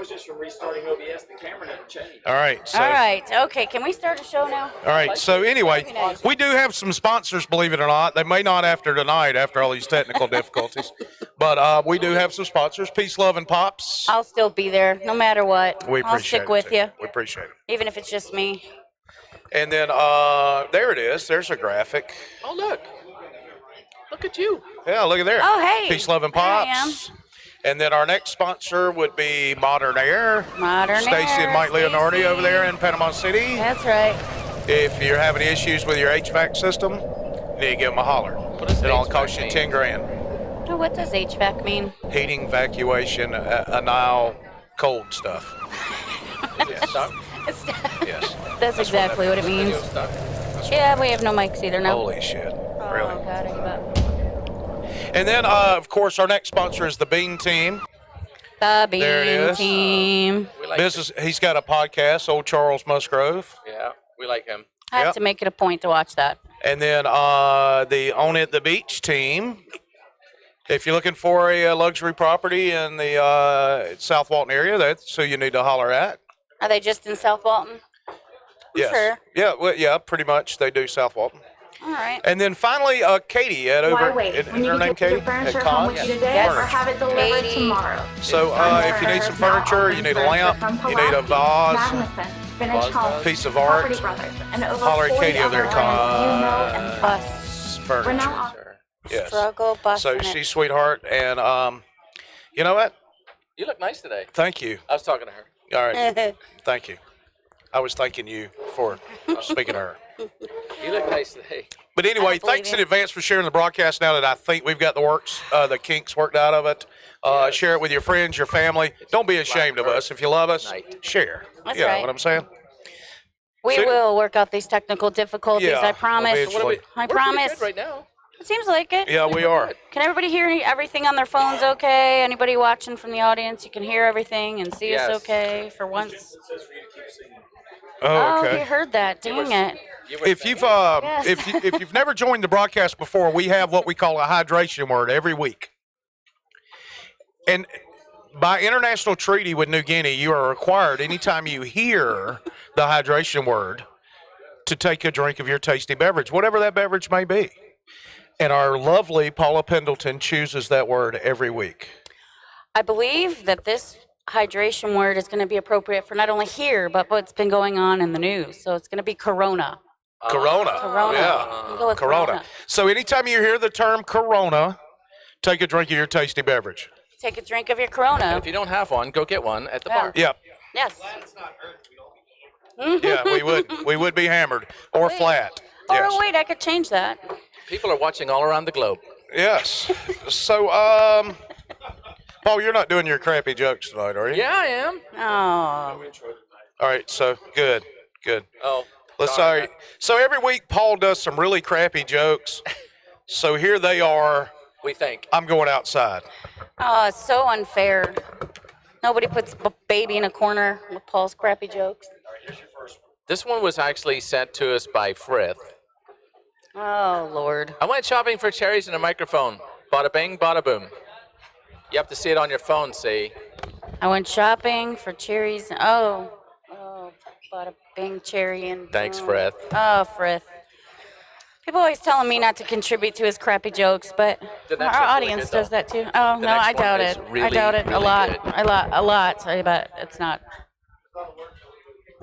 was just from restarting OBS. The camera never changed. All right. So, All right. Okay. Can we start a show now? All right. So anyway, we do have some sponsors, believe it or not. They may not after tonight, after all these technical difficulties. But we do have some sponsors. Peace, Love, and Pops. I'll still be there no matter what. We appreciate I'll stick it, with too. you. We appreciate it. Even if it's just me. And then there it is. There's a graphic. Oh, look. Look at you. Yeah, look at there. Oh, hey. Peace, Love, and There I Pops. And then our next sponsor would be Modern Air. Modern Stacy Air, and Mike Leonardi Stacy. over there in Panama City. That's right. If you're having issues with your HVAC system, you need to give them a holler. It'll cost you 10 grand. Oh, what does HVAC mean? Heating, evacuation, anile, cold stuff. Yes. That's exactly what it means. Yeah, we have no mics either now. Holy shit. Really? Oh, God, I give up. And then, of course, our next sponsor is the Bean Team. The Bean There it is. Team. He's got a podcast, Old Charles Musgrove. Yeah, we like him. I have Yep. to make it a point to watch that. And then the Own It the Beach team. If you're looking for a luxury property in the South Walton area, that's who you need to holler at. Are they just in South Walton? Yes. Sure. Yeah, well, yeah, pretty much. They do South Walton. All right. And then finally, Katie at over. Why wait? Is We need her to name get your Katie? furniture At home Cons? with you today Yes. or have it delivered Katie. tomorrow. So if you need some furniture, you need a lamp, you need a vase, piece of art, holler at Katie over there at Cons. Bus. Furniture. We're now Yes. Struggle bus. So she's sweetheart, and you know what? You look nice today. Thank you. I was talking to her. All right. Thank you. I was thanking you for speaking to her. You look nice today. But anyway, I don't thanks believe in advance for sharing the broadcast. Now that I think we've got the kinks worked out of it, share it with your friends, your family. Don't be ashamed of us. If you love us, share. That's You know right. what I'm saying? We So- will work out these technical difficulties. Yeah, I promise. eventually. I We're pretty promise. good right now. It seems like it. Yeah, we are. Can everybody hear everything on their phones okay? Anybody watching from the audience, you can hear everything and see us Yes. okay for once? Oh, Oh, okay. he heard that. Dang it. If you've Yes. if you've never joined the broadcast before, we have what we call a hydration word every week. And by international treaty with New Guinea, you are required anytime you hear the hydration word to take a drink of your tasty beverage, whatever that beverage may be. And our lovely Paula Pendleton chooses that word every week. I believe that this hydration word is going to be appropriate for not only here, but what's been going on in the news. So it's going to be Corona. Corona. Corona. Yeah. We'll go with Corona. So anytime you hear the term Corona, take a drink of your tasty beverage. Take a drink of your Corona. If you don't have one, go get one at the bar. Yep. Yes. Yeah, we would be hammered or flat. Yes. Oh, wait, I could change that. People are watching all around the globe. Yes. So, Paul, you're not doing your crappy jokes tonight, are you? Yeah, I am. Oh. All right. So good. Oh. Let's sorry. sorry. So every week Paul does some really crappy jokes. So here they are. We think. I'm going outside. Oh, it's so unfair. Nobody puts baby in a corner with Paul's crappy jokes. This one was actually sent to us by Frith. Oh, Lord. I went shopping for cherries and a microphone. Bada bing, bada boom. You have to see it on your phone, see? I went shopping for cherries. Oh, bought a bing cherry and. Thanks, Frith. Oh, Frith. People always telling me not to contribute to his crappy jokes, but The next our one's really audience good, does though. that too. Oh, The no, next I one doubt is it. I really, doubt it a really lot. good. A lot. I bet it's not.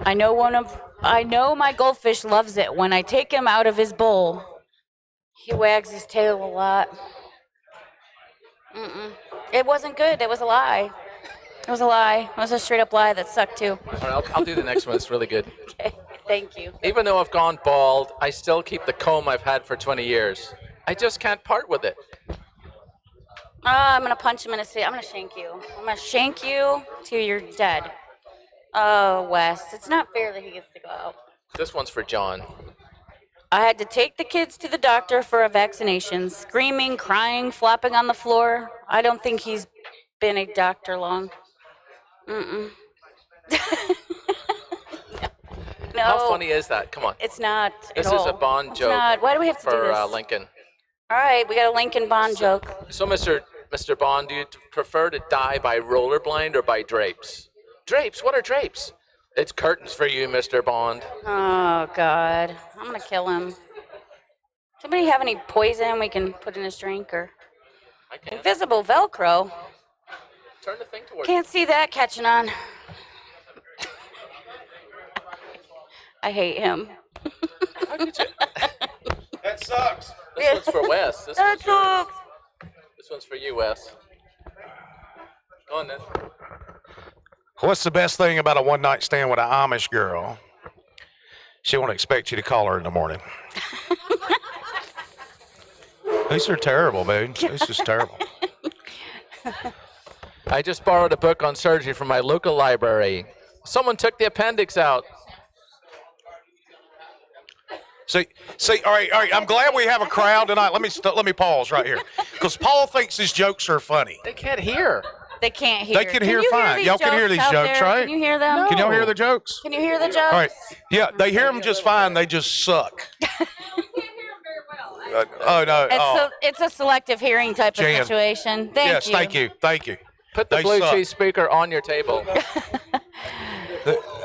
I know my goldfish loves it. When I take him out of his bowl, he wags his tail a lot. It wasn't good. It was a lie. It was a lie. It was a straight up lie that sucked too. All right, I'll do the next one. It's really good. Okay, thank you. Even though I've gone bald, I still keep the comb I've had for 20 years. I just can't part with it. I'm gonna punch him in his face. I'm gonna shank you. I'm gonna shank you till you're dead. Oh, Wes, it's not fair that he gets to go out. This one's for John. I had to take the kids to the doctor for a vaccination. Screaming, crying, flopping on the floor. I don't think he's been a doctor long. No. How funny is that? Come on. It's not. This at is all. a Bond It's joke not. Why do we have to do for this? Lincoln. All right, we got a Lincoln Bond joke. So, Mr. Bond, do you prefer to die by rollerblind or by drapes? Drapes? What are drapes? It's curtains for you, Mr. Bond. Oh God, I'm gonna kill him. Does anybody have any poison we can put in his drink or I can't. invisible Velcro? Turn the thing towards Can't see that catching on. I hate him. How could you? That sucks. This one's for Wes. This That sucks. one's for you, Wes. Go on then. What's the best thing about a one-night stand with an Amish girl? She won't expect you to call her in the morning. These are terrible, dude. This is terrible. I just borrowed a book on surgery from my local library. Someone took the appendix out. See. All right. I'm glad we have a crowd tonight. Let me pause right here, because Paul thinks his jokes are funny. They can't hear. They can't hear. They can hear you fine. these Y'all can hear these out jokes, there? right? Can you hear them? No. Can y'all hear the jokes? Can you hear the jokes? All right. Yeah, they hear them just fine. They just suck. Oh no. It's a selective hearing type Jan. of situation. Yes. Thank you. Put the They blue suck. cheese speaker on your table.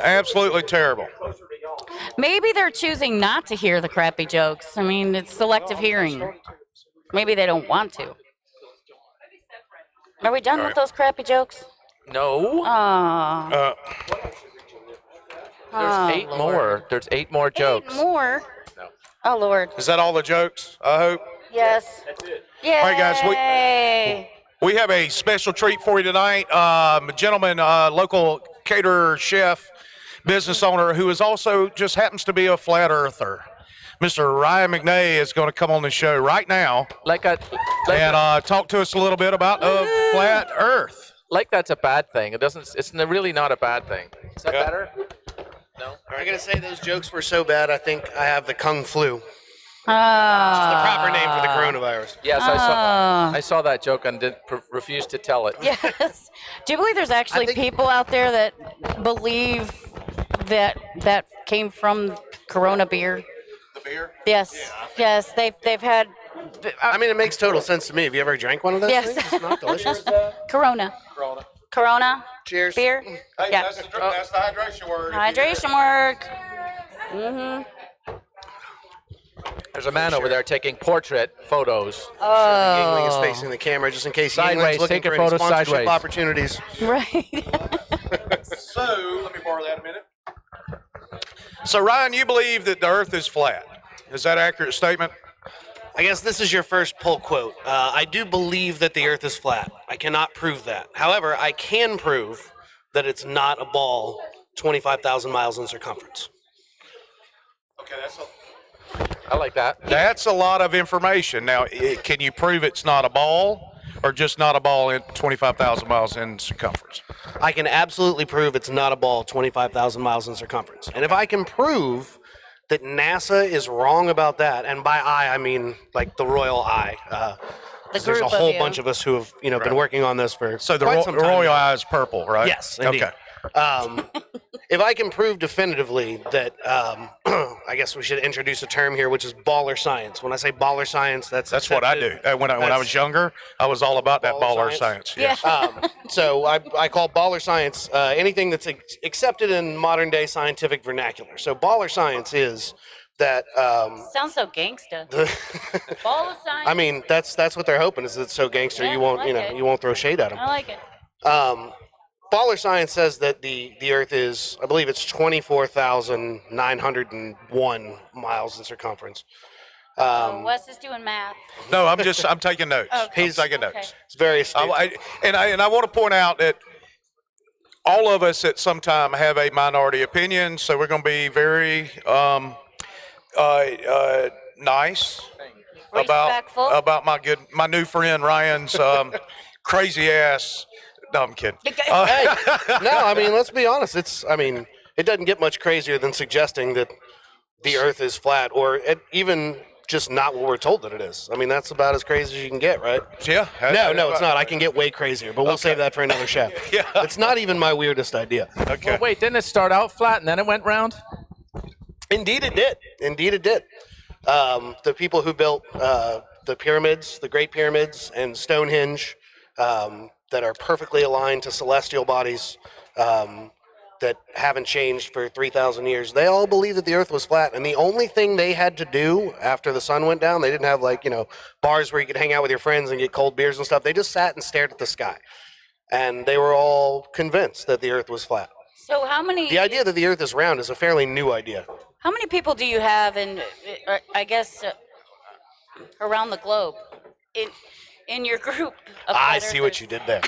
Absolutely terrible. Maybe they're choosing not to hear the crappy jokes. I mean, it's selective hearing. Maybe they don't want to. Are we done with those crappy jokes? No. Oh. There's 8 more. There's 8 more jokes. 8 more? No. Oh, Lord. Is that all the jokes? I hope. Yes. Yay. All right, guys, we have a special treat for you tonight. A gentleman, local caterer, chef, business owner, who is also just happens to be a flat earther. Mr. Ryan McNay is going to come on the show right now and talk to us a little bit about flat Earth. Like that's a bad thing. It doesn't. It's really not a bad thing. Is that better? No. I'm gonna say those jokes were so bad. I think I have the Kung Flu. Which is the Oh. proper name for the coronavirus. Yes, I saw that joke and refused to tell it. Yes. Do you believe there's actually people out there that believe that came from Corona beer? The beer? Yes. Yes. They've had. I mean, it makes total sense to me. Have you ever drank one of those Yes. things? It's not delicious. Corona. Corona. Cheers. Beer. Hey, Yeah. that's the hydration word. Hydration work. Mhm. There's a man over there taking portrait photos. Yingling is Oh. facing the camera just in case Sideways, Yingling's looking take your for any photo sponsorship sideways. opportunities. Right. So, let me borrow that a minute. So, Ryan, you believe that the Earth is flat. Is that an accurate statement? I guess this is your first pull quote. I do believe that the Earth is flat. I cannot prove that. However, I can prove that it's not a ball 25,000 miles in circumference. Okay, I like that. that's a lot of information. Now, can you prove it's not a ball, or just not a ball in 25,000 miles in circumference? I can absolutely prove it's not a ball 25,000 miles in circumference. And if I can prove that NASA is wrong about that, and by I mean like the royal I, 'cause there's a group of whole you. bunch of us who have been working on this for So the quite some time royal now. eye is purple, right? Yes, indeed. Okay. If I can prove definitively that, I guess we should introduce a term here, which is baller science. When I say baller science, that's That's what I do. When I was younger, I was all about that baller science. Yes. So I call baller science anything that's accepted in modern day scientific vernacular. So baller science is that. Sounds so gangsta. Ball of sign. I mean, that's what they're hoping is that it's so gangster Yeah, you won't I like it. you won't throw shade at them. I like it. Baller science says that the Earth is, I believe it's 24,901 miles in circumference. Wes is doing math. No, I'm taking notes. Okay. I'm taking notes. Okay. It's very astute. I want to point out that all of us at some time have a minority opinion, so we're going to be very nice Respectful. about my new friend Ryan's crazy ass. No, I'm kidding. Hey, no, I mean, let's be honest. It doesn't get much crazier than suggesting that the Earth is flat, or even just not what we're told that it is. I mean, that's about as crazy as you can get, right? Yeah. No, it's not. I can get way crazier, but we'll save that for another show. Yeah. It's not even my weirdest idea. Okay. Well, wait, didn't it start out flat and then it went round? Indeed, it did. The people who built the pyramids, the Great Pyramids, and Stonehenge, that are perfectly aligned to celestial bodies, that haven't changed for 3,000 years. They all believe that the Earth was flat, and the only thing they had to do after the sun went down, they didn't have like bars where you could hang out with your friends and get cold beers and stuff. They just sat and stared at the sky, and they were all convinced that the Earth was flat. So how many? The idea that the Earth is round is a fairly new idea. How many people do you have I guess, around the globe, in your group? Of I flat see what earthers? you did there.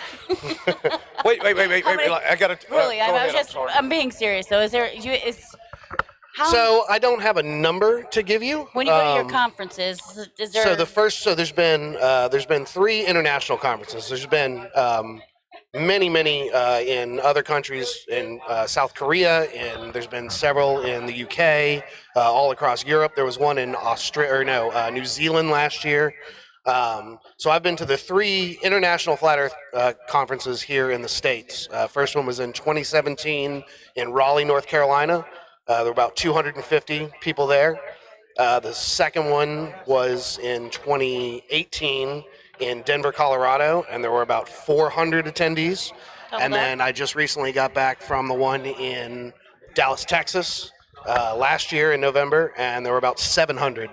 Wait. How many- I got to. Really, go ahead, I'm being serious though. How So I don't have a number to give you. when you go to your conferences, is there? There's been 3 international conferences. There's been many in other countries in South Korea, and there's been several in the UK, all across Europe. There was one in New Zealand last year. So I've been to the 3 international flat Earth conferences here in the States. First one was in 2017 in Raleigh, North Carolina. There were about 250 people there. The second one was in 2018 in Denver, Colorado, and there were about 400 attendees. And then I just recently got back from the one in Dallas, Texas, last year in November, and there were about 700.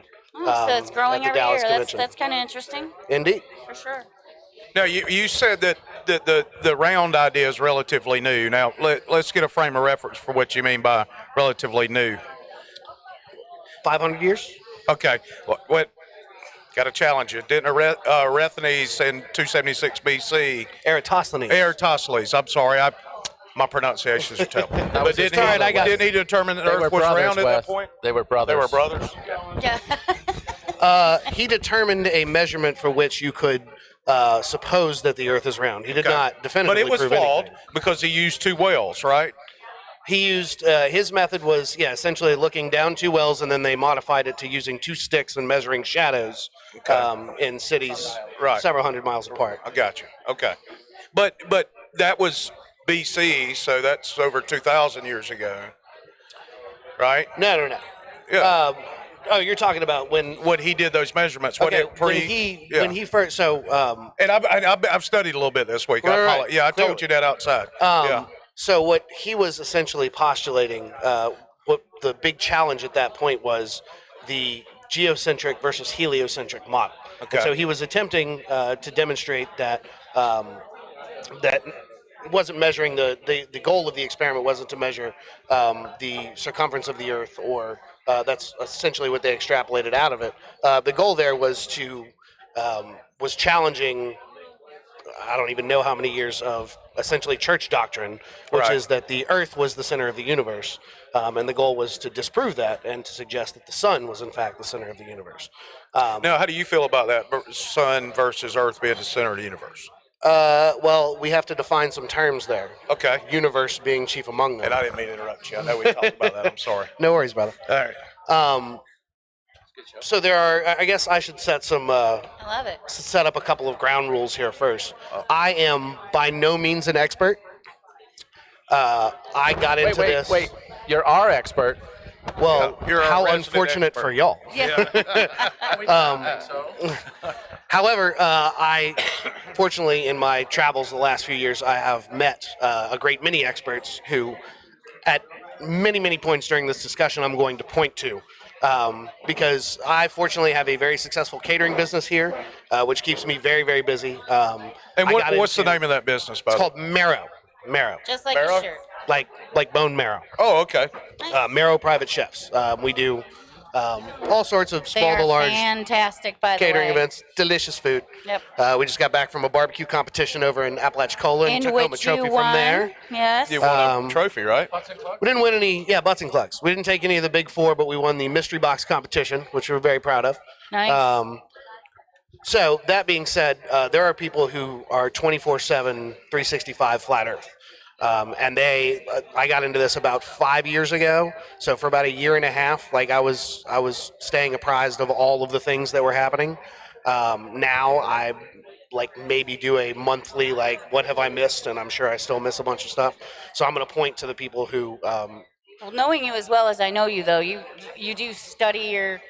So it's growing at the every Dallas year. convention. That's kind of interesting, Indeed. for sure. Now, you said that the round idea is relatively new. Now, let's get a frame of reference for what you mean by relatively new. 500 years? Okay. What? Got to challenge you. Didn't Eratosthenes in 276 BC? Eratosthenes. I'm sorry. My pronunciations are terrible. But didn't he determine that They Earth were was brothers, round at Wes. that point? They were brothers. They were brothers? Yeah. He determined a measurement for which you could suppose that the Earth is round. He did not definitively But it was prove flawed anything. because he used 2 wells, right? He used his method was essentially looking down 2 wells, and then they modified it to using 2 sticks and measuring shadows in cities several hundred miles apart. I got you. Okay. But that was BC, so that's over 2,000 years ago, right? No. Yeah. You're talking about when He did those measurements. when he first. So And I've studied a little bit this week. Right. Yeah, I Clearly. told you that outside. Yeah. So what he was essentially postulating, what the big challenge at that point was the geocentric versus heliocentric model. Okay. And so he was attempting to demonstrate that that it wasn't measuring the goal of the experiment wasn't to measure the circumference of the Earth, or that's essentially what they extrapolated out of it. The goal there was challenging. I don't even know how many years of essentially church doctrine, which is that the Earth was the center of the universe. And the goal was to disprove that and to suggest that the sun was, in fact, the center of the universe. Now, how do you feel about that, sun versus Earth being the center of the universe? Well, we have to define some terms there. Okay. Universe being chief among them. And I didn't mean to interrupt you. I know we talked about that. I'm sorry. No worries, brother. All right. So there are, I guess I should set some, I love it. set up a couple of ground rules here first. I am by no means an expert. I got into this. Wait. You're our expert. Well, You're a how resident unfortunate expert. for y'all. However, I fortunately in my travels the last few years, I have met a great many experts who, at many points during this discussion, I'm going to point to. Because I fortunately have a very successful catering business here, which keeps me very busy. And what's the name of that business, by It's the way? called Marrow. Marrow. Just like Barrel? a shirt. Like bone marrow. Oh, okay. Marrow Private Chefs. We do all sorts of They small are to large fantastic, by the catering way. events, delicious food. Yep. We just got back from a barbecue competition over in Apalachicola and In took home a which trophy you from won. there. Yes. You won a trophy, right? We didn't win any, butts and clucks. We didn't take any of the big 4, but we won the mystery box competition, which we're very proud of. Nice. So that being said, there are people who are 24/7, 365 flat Earth. And I got into this about 5 years ago. So for about a year and a half, I was staying apprised of all of the things that were happening. Now I maybe do a monthly, what have I missed? And I'm sure I still miss a bunch of stuff. So I'm going to point to the people who, Well, knowing you as well as I know you, though, you do study your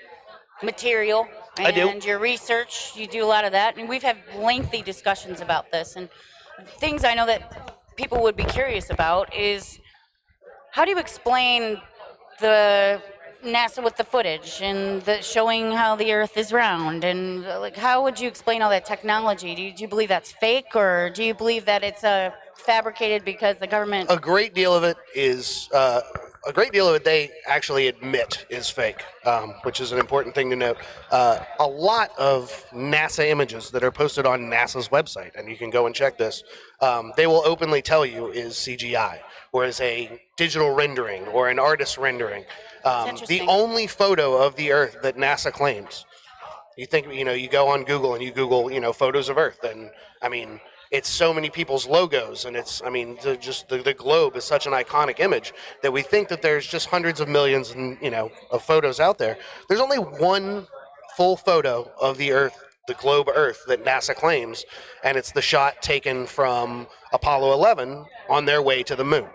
material I do. and your research. You do a lot of that, and we've had lengthy discussions about this and things I know that people would be curious about is how do you explain the NASA with the footage and the showing how the Earth is round, and like how would you explain all that technology? Do you believe that's fake, or do you believe that it's fabricated because the government? A great deal of it is they actually admit is fake, which is an important thing to note. A lot of NASA images that are posted on NASA's website, and you can go and check this, they will openly tell you is CGI, or is a digital rendering, or an artist's rendering. The only photo of the Earth that NASA claims, you go on Google and you Google, photos of Earth, and I mean, it's so many people's logos, and the globe is such an iconic image that we think that there's just hundreds of millions, of photos out there. There's only one full photo of the Earth, the globe Earth, that NASA claims, and it's the shot taken from Apollo 11 on their way to the moon.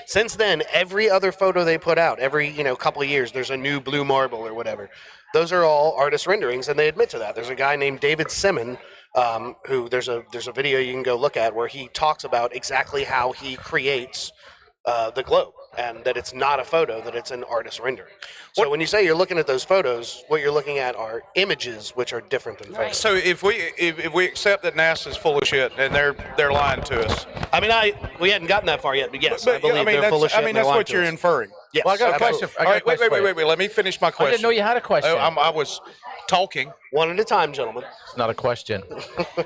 Since then, every other photo they put out, every couple of years, there's a new blue marble or whatever. Those are all artist renderings, and they admit to that. There's a guy named David Simon, who there's a video you can go look at where he talks about exactly how he creates the globe, and that it's not a photo, that it's an artist rendering. So when you say you're looking at those photos, what you're looking at are images which are different than photos. So if we accept that NASA's full of shit and they're lying to us, I mean, we hadn't gotten that far yet, but yes, I believe they're full of shit. I mean, that's what you're inferring. Yes. Well, I got a question. All right, wait. Let me finish my question. I didn't know you had a question. I was talking. One at a time, gentlemen. It's not a question.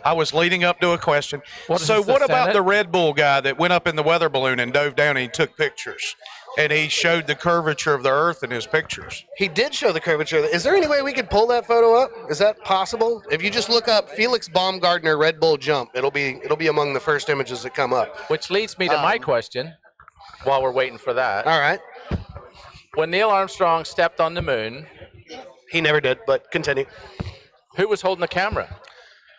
I was leading up to a question. What About the Red Bull guy that went up in the weather balloon and dove down and he took pictures? And he showed the curvature of the Earth in his pictures. He did show the curvature. Is there any way we could pull that photo up? Is that possible? If you just look up Felix Baumgartner Red Bull jump, it'll be among the first images that come up. Which leads me to my question, while we're waiting for that. All right. When Neil Armstrong stepped on the moon, he never did, but continue. Who was holding the camera?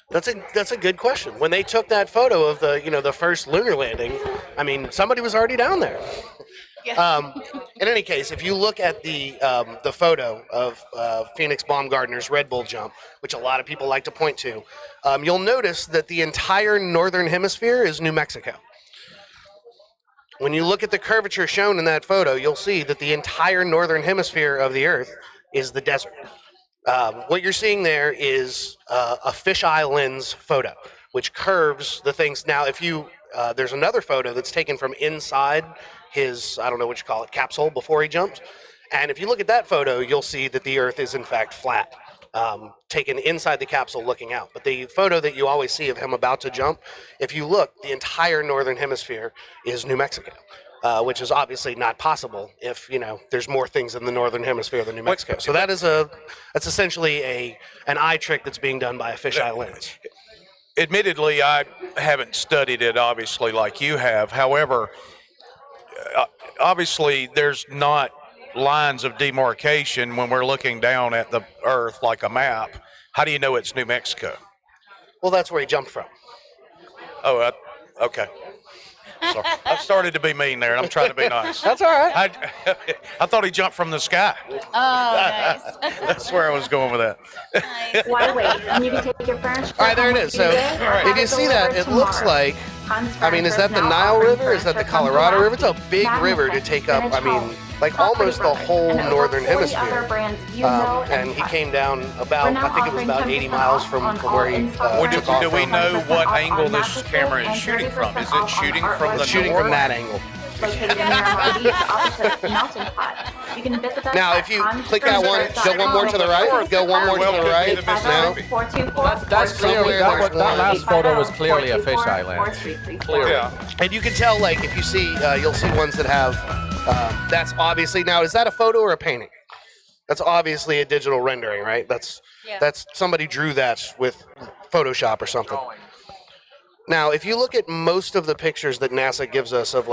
That's a good question. When they took that photo of the first lunar landing, I mean, somebody was already down there. Yeah. In any case, if you look at the photo of Felix Baumgartner's Red Bull jump, which a lot of people like to point to, you'll notice that the entire northern hemisphere is New Mexico. When you look at the curvature shown in that photo, you'll see that the entire northern hemisphere of the Earth is the desert. What you're seeing there is a fisheye lens photo, which curves the things. Now, there's another photo that's taken from inside his, I don't know what you call it, capsule before he jumps. And if you look at that photo, you'll see that the Earth is in fact flat, taken inside the capsule looking out. But the photo that you always see of him about to jump, if you look, the entire northern hemisphere is New Mexico, which is obviously not possible if, there's more things in the northern hemisphere than New Mexico. So that's essentially an eye trick that's being done by a fisheye lens. Admittedly, I haven't studied it, obviously, like you have. However, obviously, there's not lines of demarcation when we're looking down at the Earth like a map. How do you know it's New Mexico? Well, that's where he jumped from. Oh, okay. Sorry. I've started to be mean there, and I'm trying to be nice. That's all right. I thought he jumped from the sky. Oh, nice. That's where I was going with that. Nice. Why wait? And you can take your furniture. All right, there it is. So if you see that, it looks like, is that the Nile River? Is that the Colorado River? It's a big river to take up, almost the whole northern hemisphere. And he came down about, I think it was about 80 miles from where he took off. Do we know what angle this camera is shooting from? Is it shooting from the shooting north? from that angle? Now, if you click that one, go one more to the right. Go one more to the right. Now, That's clearly that last photo was clearly a fisheye lens. Clearly. Yeah. and you can tell, if you see, you'll see ones that have. That's obviously, now, is that a photo or a painting? That's obviously a digital rendering, right? That's somebody drew that with Photoshop or something. Now, if you look at most of the pictures that NASA gives us of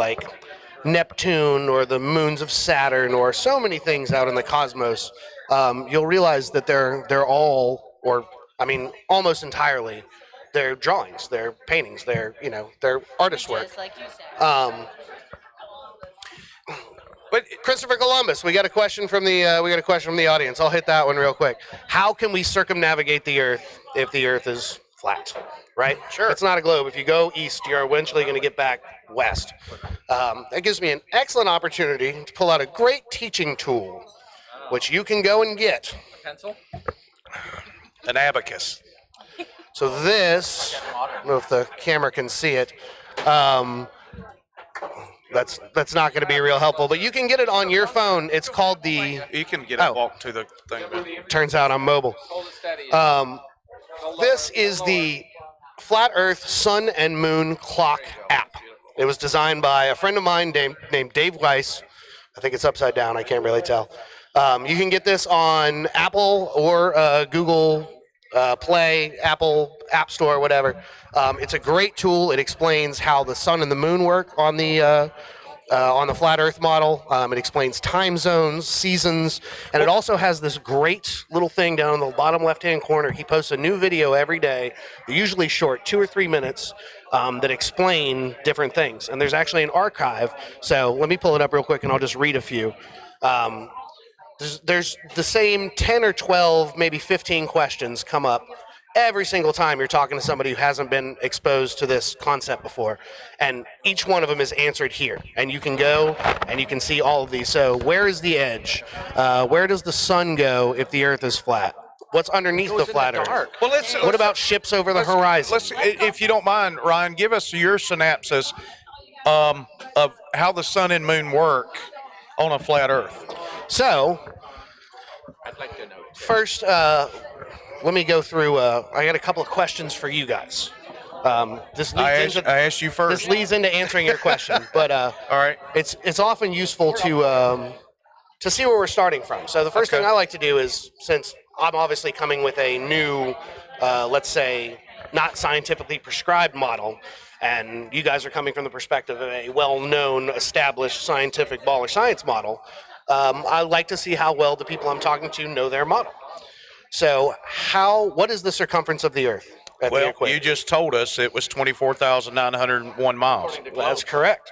Neptune or the moons of Saturn or so many things out in the cosmos, you'll realize that they're all, almost entirely, they're drawings, they're paintings, they're artist work. Just like you said. But Christopher Columbus, we got a question from the audience. I'll hit that one real quick. How can we circumnavigate the Earth if the Earth is flat, right? Sure. It's not a globe. If you go east, you're eventually going to get back west. That gives me an excellent opportunity to pull out a great teaching tool, which you can go and get. Pencil? An abacus. So this, I don't know if the camera can see it. That's not going to be real helpful, but you can get it on your phone. It's called the. You can get up, walk to the thing. Turns out I'm mobile. Hold it steady. This is the Flat Earth Sun and Moon Clock app. It was designed by a friend of mine named Dave Weiss. I think it's upside down. I can't really tell. You can get this on Apple or Google Play, Apple App Store, whatever. It's a great tool. It explains how the sun and the moon work on the Flat Earth model. It explains time zones, seasons, and it also has this great little thing down in the bottom left-hand corner. He posts a new video every day, usually short, 2 or 3 minutes, that explain different things. And there's actually an archive. So let me pull it up real quick, and I'll just read a few. There's the same 10 or 12, maybe 15 questions come up every single time you're talking to somebody who hasn't been exposed to this concept before. And each one of them is answered here. And you can go and you can see all of these. So where is the edge? Where does the sun go if the Earth is flat? What's underneath the flat Earth? Well, What about ships over the horizon? If you don't mind, Ryan, give us your synopsis of how the sun and moon work on a flat Earth. So, I'd like to know. first, let me go through. I got a couple of questions for you guys. This leads into, I asked you first. This leads into answering your question, but All right. it's often useful to see where we're starting from. So the first thing I like to do is, since I'm obviously coming with a new, let's say, not scientifically prescribed model, and you guys are coming from the perspective of a well-known, established scientific ball or science model, I like to see how well the people I'm talking to know their model. So what is the circumference of the Earth at the Well, equator? you just told us it was 24,901 miles. That's correct.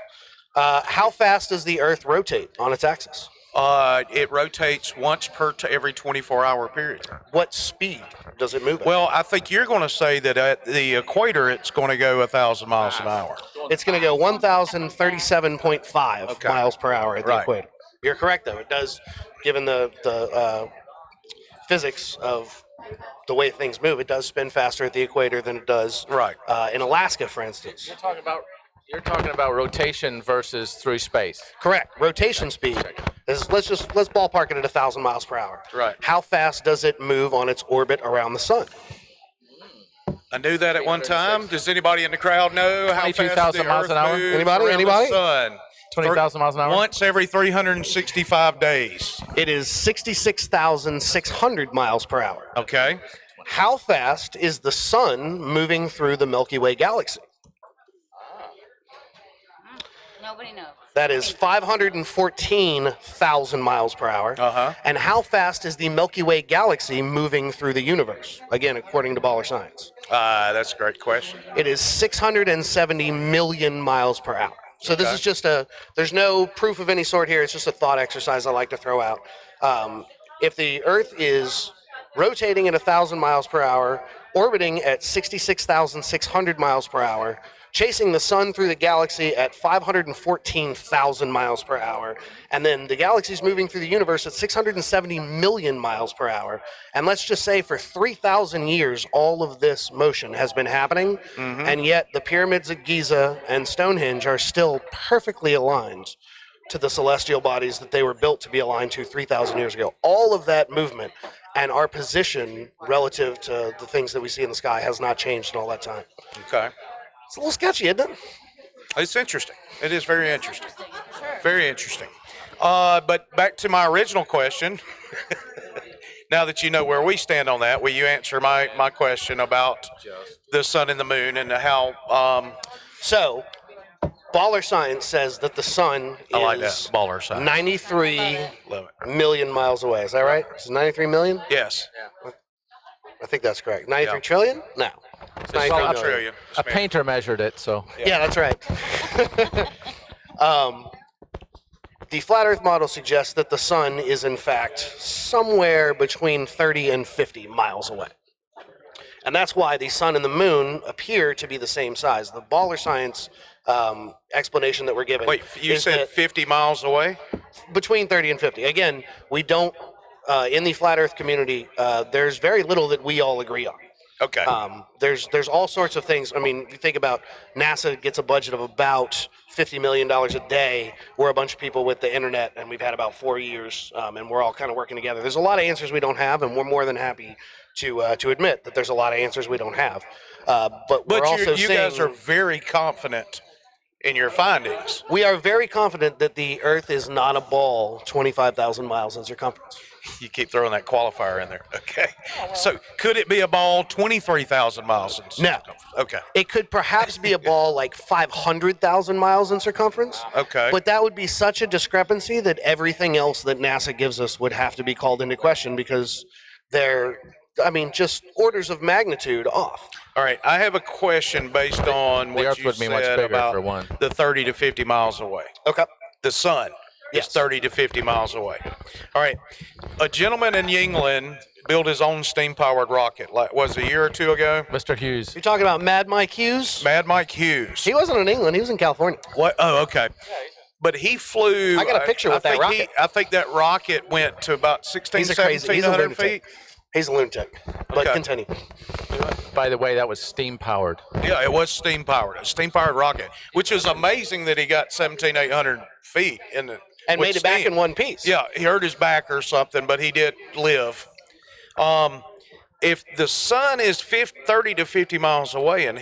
How fast does the Earth rotate on its axis? It rotates once per every 24-hour period. What speed does it move at? Well, I think you're going to say that at the equator it's going to go 1,000 miles an hour. It's going to go 1,037.5 miles per hour at the equator. You're correct, though. It does, given the physics of the way things move, it does spin faster at the equator than it does in Alaska, for instance. You're talking about rotation versus through space. Correct. Rotation speed is, let's ballpark it at 1,000 miles per hour. Right. How fast does it move on its orbit around the sun? I knew that at one time. Does anybody in the crowd know how fast the 22,000 miles Earth an hour? moves Anybody? around Anybody? the sun? 20,000 miles an hour? Once every 365 days. It is 66,600 miles per hour. Okay. How fast is the sun moving through the Milky Way galaxy? Nobody knows. That is 514,000 miles per hour. Uh-huh. And how fast is the Milky Way galaxy moving through the universe? Again, according to Baller Science. That's a great question. It is 670 million miles per hour. So this is just there's no proof of any sort here. It's just a thought exercise I like to throw out. If the Earth is rotating at 1,000 miles per hour, orbiting at 66,600 miles per hour, chasing the sun through the galaxy at 514,000 miles per hour, and then the galaxy's moving through the universe at 670 million miles per hour. And let's just say for 3,000 years, all of this motion has been happening, and yet the pyramids at Giza and Stonehenge are still perfectly aligned to the celestial bodies that they were built to be aligned to 3,000 years ago. All of that movement and our position relative to the things that we see in the sky has not changed in all that time. Okay. It's a little sketchy, isn't it? It's interesting. It is very interesting. Very interesting. But back to my original question. Now that you know where we stand on that, will you answer my question about the sun and the moon and how... So, Baller Science says that the sun I like that. is Baller science. 93 Love it. million miles away. Is that right? Is it 93 million? Yes. I think that's correct. 93 Yeah. trillion? No. It's 93 Well, million. trillion. A painter measured it, so. Yeah, that's right. The flat Earth model suggests that the sun is, in fact, somewhere between 30 and 50 miles away. And that's why the sun and the moon appear to be the same size. The baller science explanation that we're giving. Wait, you is said that 50 miles away? between 30 and 50. Again, we don't, in the flat earth community, there's very little that we all agree on. Okay. There's all sorts of things. I mean, if you think about NASA gets a budget of about $50 million a day. We're a bunch of people with the internet, and we've had about 4 years, and we're all kind of working together. There's a lot of answers we don't have, and we're more than happy to admit that there's a lot of answers we don't have. But we're also you saying, guys are very confident in your findings. we are very confident that the Earth is not a ball 25,000 miles in circumference. You keep throwing that qualifier in there. Okay. So could it be a ball 23,000 miles? No. Okay. It could perhaps be a ball like 500,000 miles in circumference. Okay. But that would be such a discrepancy that everything else that NASA gives us would have to be called into question because they're, just orders of magnitude off. All right. I have a question based on The what Earth you would be much said bigger, about for one. the 30 to 50 miles away. Okay. The sun Yes. is 30 to 50 miles away. All right. A gentleman in England built his own steam-powered rocket. Like, was it a year or two ago? Mr. Hughes. You're talking about Mad Mike Hughes? Mad Mike Hughes. He wasn't in England. He was in California. What? Oh, okay. But he flew. I got a picture with that think rocket. I think that rocket went to about 16, He's a crazy. He's a 1,700 feet. lunatic. He's a lunatic. But Okay. continue. By the way, that was steam powered. Yeah, it was steam-powered. A steam-powered rocket, which is amazing that he got 17,800 feet in the. And with made it back steam. in one piece. Yeah, he hurt his back or something, but he did live. If the sun is 30 to 50 miles away, and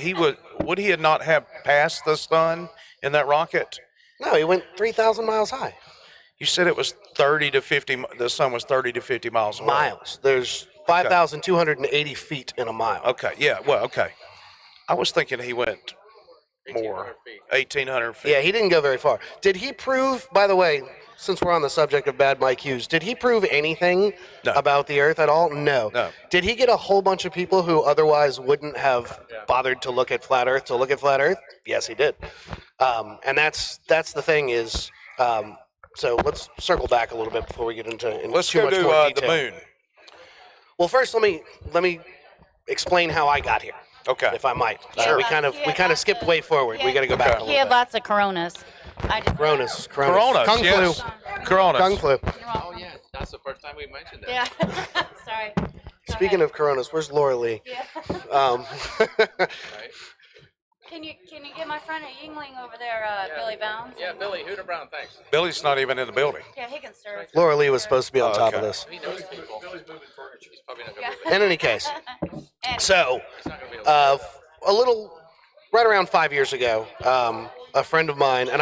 would he not have passed the sun in that rocket? No, he went 3,000 miles high. You said it was 30 to 50. The sun was 30 to 50 miles away. Miles. There's 5,280 feet in a mile. Okay. Yeah. Well. Okay. I was thinking he went more. 1,800 feet. Yeah, he didn't go very far. Did he prove, by the way, since we're on the subject of Bad Mike Hughes, did he prove anything No. about the Earth at all? No. No. Did he get a whole bunch of people who otherwise wouldn't have bothered to look at Flat Earth to look at Flat Earth? Yes, he did. And that's the thing is, so let's circle back a little bit before we get into Let's too go much to more the detail. moon. Well, first let me explain how I got here, Okay. if I might. Sure. We kind of skipped way forward. We got to go back a little He had bit. lots of Coronas. I just Coronas. Coronas. Kung Yes. flu. Coronas. Kung flu. Oh, yeah. That's the first time we mentioned that. Yeah. Sorry. Go Speaking ahead. of Coronas, where's Laura Lee? Yeah. Um, Can you get my friend at Yingling over there, Billy Bounds? Yeah, Billy, Hooter Brown, thanks. Billy's not even in the building. Yeah, he can serve. Laura Lee was supposed to be on top okay. of this. He knows people. He's probably not going Yeah. to move it. In any case, And so He's not going to be able to. a little, right around 5 years ago, a friend of mine, and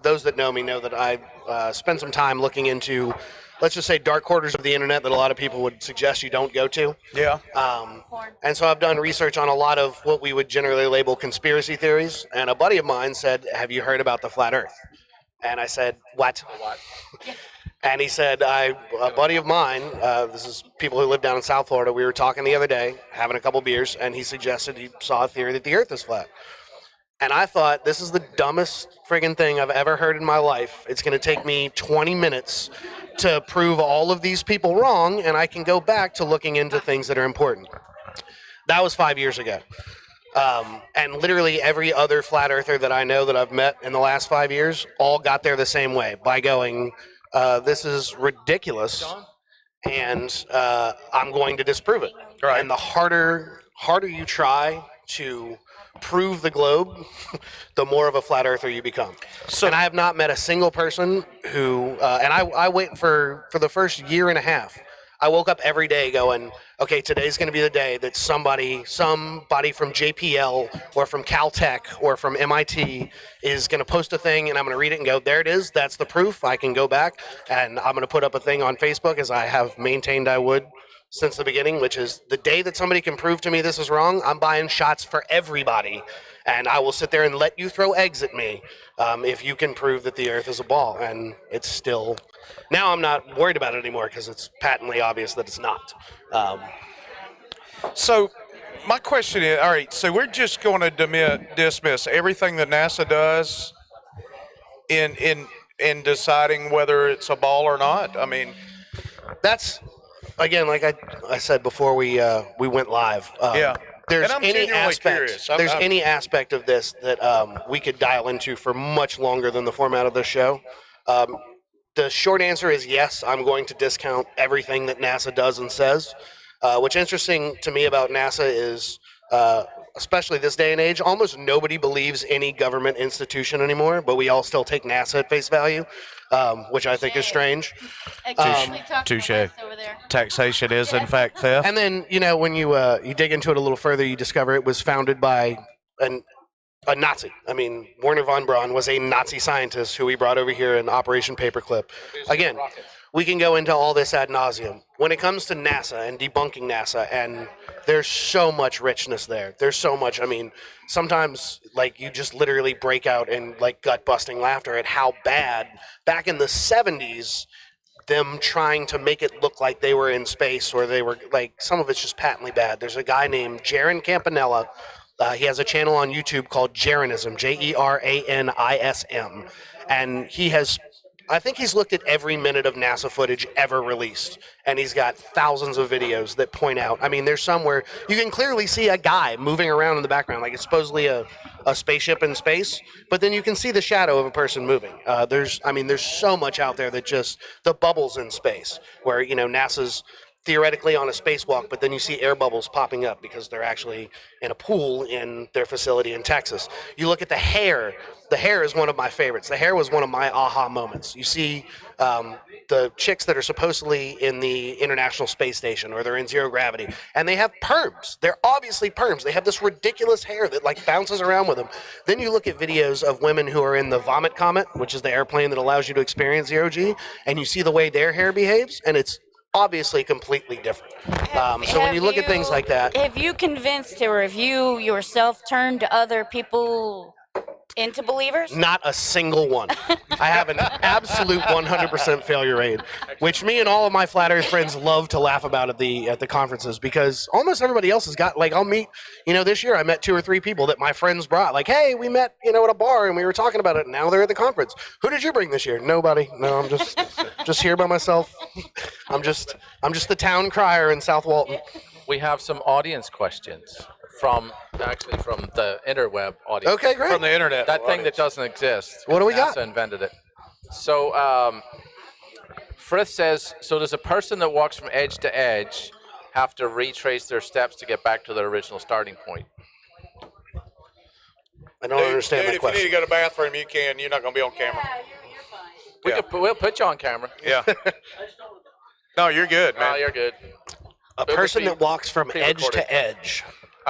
those that know me know that I spent some time looking into, let's just say, dark quarters of the internet that a lot of people would suggest you don't go to. Yeah. And so I've done research on a lot of what we would generally label conspiracy theories. And a buddy of mine said, "Have you heard about the flat Earth?" And I said, "What?" And he said, a buddy of mine, this is people who live down in South Florida, we were talking the other day, having a couple beers, and he suggested he saw a theory that the Earth is flat. And I thought, this is the dumbest friggin' thing I've ever heard in my life. It's going to take me 20 minutes to prove all of these people wrong, and I can go back to looking into things that are important. That was 5 years ago. And literally every other flat earther that I know that I've met in the last 5 years all got there the same way, by going, this is ridiculous, and I'm going to disprove it. Right. And the harder you try to prove the globe, the more of a flat earther you become. So- and I have not met a single person who, and I wait for the first year and a half, I woke up every day going, okay, today's going to be the day that somebody from JPL or from Caltech or from MIT is going to post a thing, and I'm going to read it and go, there it is, that's the proof. I can go back, and I'm going to put up a thing on Facebook, as I have maintained I would since the beginning, which is the day that somebody can prove to me this is wrong, I'm buying shots for everybody, and I will sit there and let you throw eggs at me if you can prove that the Earth is a ball. And it's still, now I'm not worried about it anymore because it's patently obvious that it's not. So my question is, all right, so we're just going to dismiss everything that NASA does in deciding whether it's a ball or not? I mean, That's, again, like I I said before we went live. Yeah. There's And I'm any genuinely aspect. curious. There's any aspect of this that we could dial into for much longer than the format of this show. The short answer is yes. I'm going to discount everything that NASA does and says. What's interesting to me about NASA is, especially this day and age, almost nobody believes any government institution anymore, but we all still take NASA at face value, which I think is strange. Touche. Taxation is, in fact, theft. And then, when you dig into it a little further, you discover it was founded by a Nazi. I mean, Werner von Braun was a Nazi scientist who we brought over here in Operation Paperclip. Again, we can go into all this ad nauseum. When it comes to NASA and debunking NASA, and there's so much richness there. There's so much. I mean, sometimes, you just literally break out in, gut-busting laughter at how bad, back in the 70s, them trying to make it look like they were in space, or they were, some of it's just patently bad. There's a guy named Jaron Campanella. He has a channel on YouTube called Jeranism, Jeranism, and I think he's looked at every minute of NASA footage ever released, and he's got thousands of videos that point out. I mean, there's some where you can clearly see a guy moving around in the background, like it's supposedly a spaceship in space, but then you can see the shadow of a person moving. There's so much out there that just the bubbles in space, where NASA's theoretically on a spacewalk, but then you see air bubbles popping up because they're actually in a pool in their facility in Texas. You look at the hair. The hair is one of my favorites. The hair was one of my aha moments. You see the chicks that are supposedly in the International Space Station, or they're in zero gravity, and they have perms. They're obviously perms. They have this ridiculous hair that bounces around with them. Then you look at videos of women who are in the Vomit Comet, which is the airplane that allows you to experience zero G, and you see the way their hair behaves, and it's obviously completely different. So when you look at things like that, have you convinced, or have you yourself turned other people into believers? not a single one. I have an absolute 100% failure rate, which me and all of my flat Earth friends love to laugh about at the conferences, because almost everybody else has got, I'll meet, this year I met 2 or 3 people that my friends brought. Hey, we met, at a bar and we were talking about it, and now they're at the conference. Who did you bring this year? Nobody. No, I'm just here by myself. I'm just the town crier in South Walton. We have some audience questions from the interweb audience. Okay, great. From the internet. That thing that doesn't exist. What do we got? NASA invented it. So, Frith says, so does a person that walks from edge to edge have to retrace their steps to get back to their original starting point? I don't understand that If you question. need to go to the bathroom, you can. You're not going to be on camera. We'll put you on camera. Yeah. No, you're good, man. Oh, you're good. A person that walks from edge to edge.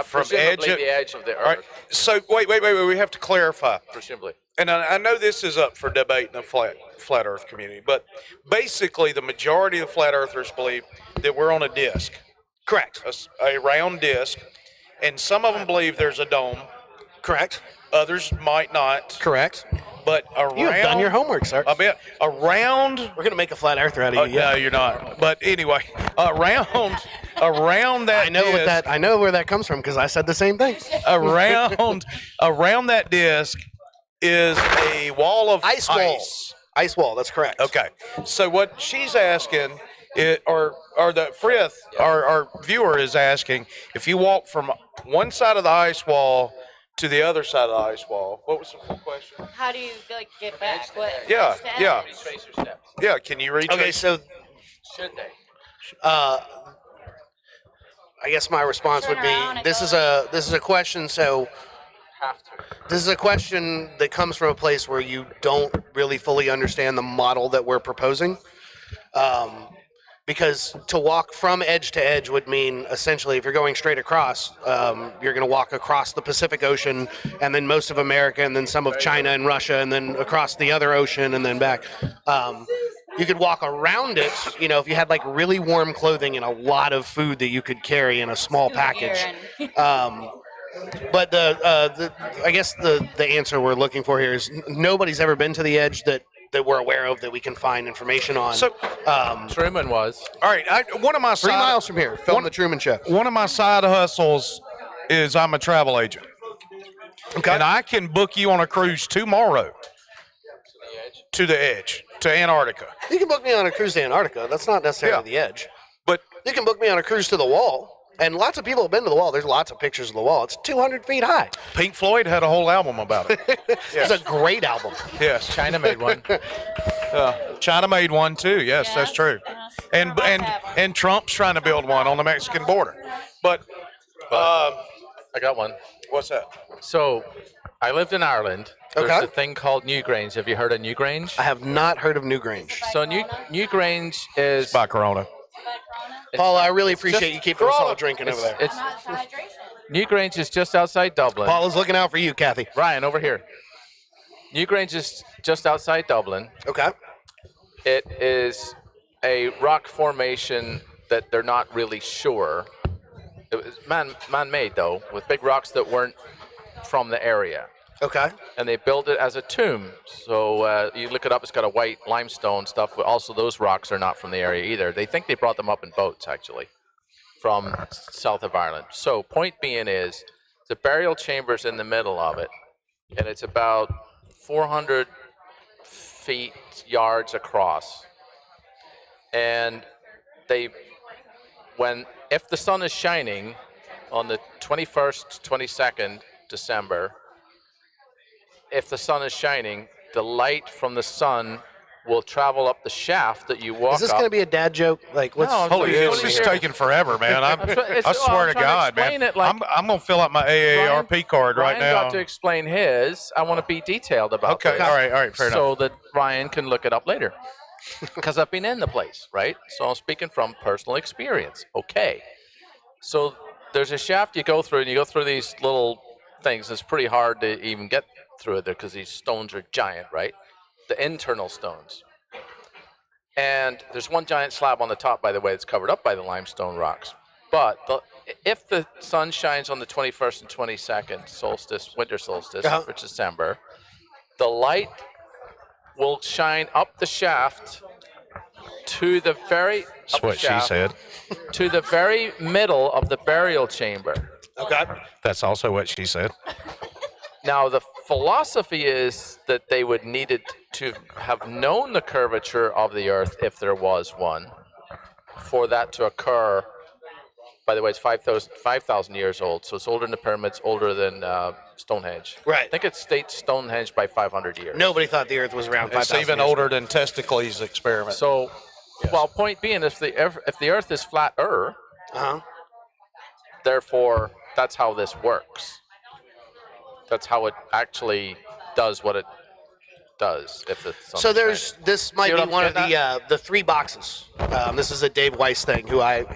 From Presumably edge the edge of the All right. Earth. So wait. We have to clarify. Presumably. And I know this is up for debate in the flat Earth community, but basically the majority of flat Earthers believe that we're on a disc. Correct. A round disc, and some of them believe there's a dome. Correct. Others might not. Correct. But around, You have done your homework, sir. I bet around. We're gonna make a flat earther out of you. No, you're not. But anyway, around that. I know disc, what that. I know where that comes from because I said the same thing. around that disc is a wall of Ice wall. Ice wall. That's correct. Okay. So what she's asking, or the Frith, our viewer is asking, if you walk from one side of the ice wall to the other side of the ice wall, what was the full question? How do you get back? Yeah. Retrace your steps. Yeah. Can you read? Okay. So, Should they? I guess my response Turn would be: around and this go is a question. So. Have to. This is a question that comes from a place where you don't really fully understand the model that we're proposing. Because to walk from edge to edge would mean, essentially, if you're going straight across, you're going to walk across the Pacific Ocean, and then most of America, and then some of China and Russia, and then across the other ocean, and then back. You could walk around it, if you had really warm clothing and a lot of food that you could carry in a small package. But I guess the answer we're looking for here is nobody's ever been to the edge that we're aware of that we can find information on. So, Truman was. all right. One of my 3 miles from here, film the Truman Show. One of my side hustles is I'm a travel agent. Okay. And I can book you on a cruise tomorrow to the edge, to Antarctica. You can book me on a cruise to Antarctica. That's not necessarily the edge. But You can book me on a cruise to the wall. And lots of people have been to the wall. There's lots of pictures of the wall. It's 200 feet high. Pink Floyd had a whole album about it. It's a great album. Yes. China made one. China made one too. Yes, that's true. yes. And We're about and to have one. and Trump's trying to build one on the Mexican border. But I got one. what's that? So, I lived in Ireland. There's Okay. a thing called Newgrange. Have you heard of Newgrange? I have not heard of Newgrange. So Newgrange is By Corona. Paula, I really appreciate just you keeping us all Corona. drinking over there. It's Newgrange is just outside Dublin. Paula's looking out for you, Kathy. Ryan, over here. Newgrange is just outside Dublin. Okay. It is a rock formation that they're not really sure. It was man-made, though, with big rocks that weren't from the area. Okay. And they built it as a tomb. So you look it up, it's got a white limestone stuff, but also those rocks are not from the area either. They think they brought them up in boats, actually, from south of Ireland. So point being is, the burial chamber's in the middle of it, and it's about 400 feet, yards across. And if the sun is shining on the 21st, 22nd December, if the sun is shining, the light from the sun will travel up the shaft that you walk Is this up. going to be a dad joke? Like, what's No, I'm Holy, What are you it's doing just here? taking forever, man. I I'm swear to trying to God, explain man. it like- I'm gonna fill out my AARP card right Ryan now. got to explain his. I want to be detailed about Okay, this. all right, fair enough. So that Ryan can look it up later. Because I've been in the place, right? So I'm speaking from personal experience. Okay. So there's a shaft you go through, and you go through these little things. It's pretty hard to even get through it there because these stones are giant, right? The internal stones. And there's one giant slab on the top, by the way, that's covered up by the limestone rocks. But if the sun shines on the 21st and 22nd solstice, winter solstice for December, the light will shine up the shaft to the very That's what she said. to the very middle of the burial chamber. okay? That's also what she said. Now, the philosophy is that they would needed to have known the curvature of the Earth, if there was one, for that to occur. By the way, it's 5,000 years old, so it's older than the pyramids, older than Stonehenge. Right. I think it states Stonehenge by 500 years. Nobody thought the Earth was around 5,000 It's even years older than Testicles experiment. So, well, point being, if the Earth is flatter, Uh-huh. therefore, that's how this works. That's how it actually does what it does. If the sun So is this might See what be I'm one of getting the three boxes. This is a Dave Weiss thing.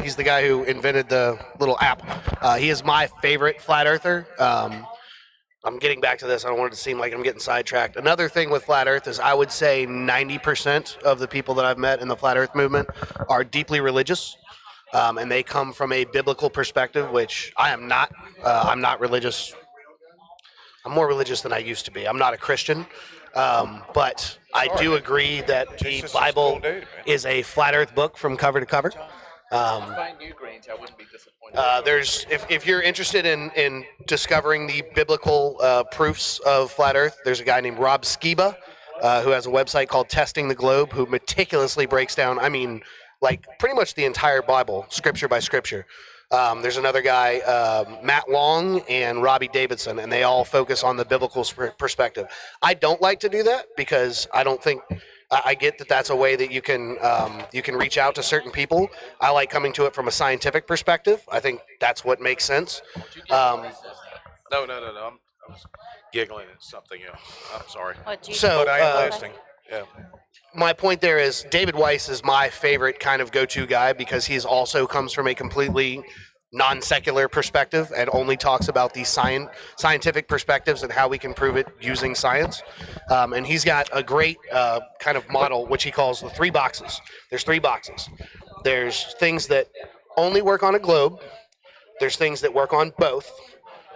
He's the guy who invented the little app. He is my favorite flat earther. I'm getting back to this. I don't want it to seem like I'm getting sidetracked. Another thing with flat Earth is I would say 90% of the people that I've met in the flat Earth movement are deeply religious, and they come from a biblical perspective, which I am not. I'm not religious. I'm more religious than I used to be. I'm not a Christian, but I do agree that the Jesus is Bible cool dude, man. is a flat Earth book from cover to cover. find Newgrange, I wouldn't be disappointed. There's if you're interested in discovering the biblical proofs of flat Earth, there's a guy named Rob Skiba who has a website called Testing the Globe, who meticulously breaks down, I mean, like pretty much the entire Bible, scripture by scripture. There's another guy, Matt Long and Robbie Davidson, and they all focus on the biblical perspective. I don't like to do that because I don't think I get that that's a way that you can reach out to certain people. I like coming to it from a scientific perspective. I think that's what makes sense. No. I was giggling at something else. I'm sorry. What, Jesus? So But I am uh, listening. Yeah. my point there is David Weiss is my favorite kind of go-to guy because he's also comes from a completely non-secular perspective and only talks about the scientific perspectives and how we can prove it using science. And he's got a great kind of model, which he calls the three boxes. There's three boxes. There's things that only work on a globe. There's things that work on both.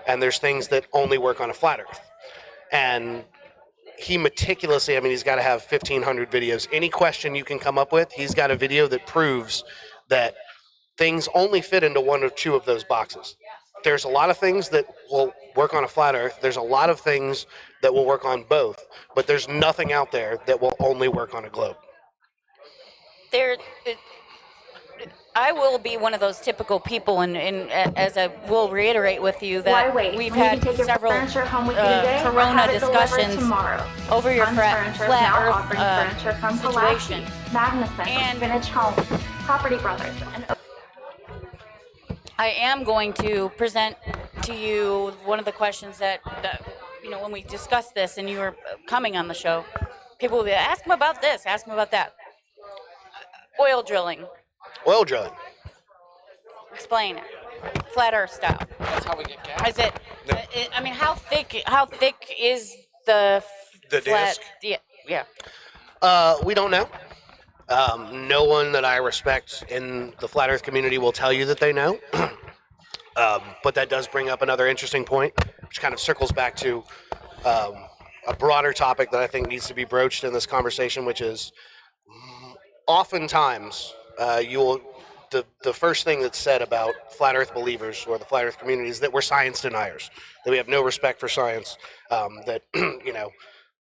And there's things that only work on a flat Earth. And he meticulously, I mean, he's got to have 1,500 videos. Any question you can come up with, he's got a video that proves that things only fit into one or two of those boxes. There's a lot of things that will work on a flat Earth. There's a lot of things that will work on both, but there's nothing out there that will only work on a globe. There, I will be one of those typical people, and as I will reiterate with you Why that wait? we've When you had can take your several furniture home with you today or Corona have it delivered discussions tomorrow. over your Fun's flat Furniture is now Earth offering furniture from situation. Pulaski, Magnuson, And- Vintage Homes, Property Brothers, and I am going to present to you one of the questions that when we discussed this and you were coming on the show, people will be ask them about this, ask them about that. Oil drilling. Oil drilling. Explain it. Flat Earth style. That's how we get gas. Is it? I mean, how thick is the flat? disc? Yeah. We don't know. No one that I respect in the flat Earth community will tell you that they know. But that does bring up another interesting point, which kind of circles back to a broader topic that I think needs to be broached in this conversation, which is oftentimes the first thing that's said about flat Earth believers or the flat Earth community is that we're science deniers, that we have no respect for science, that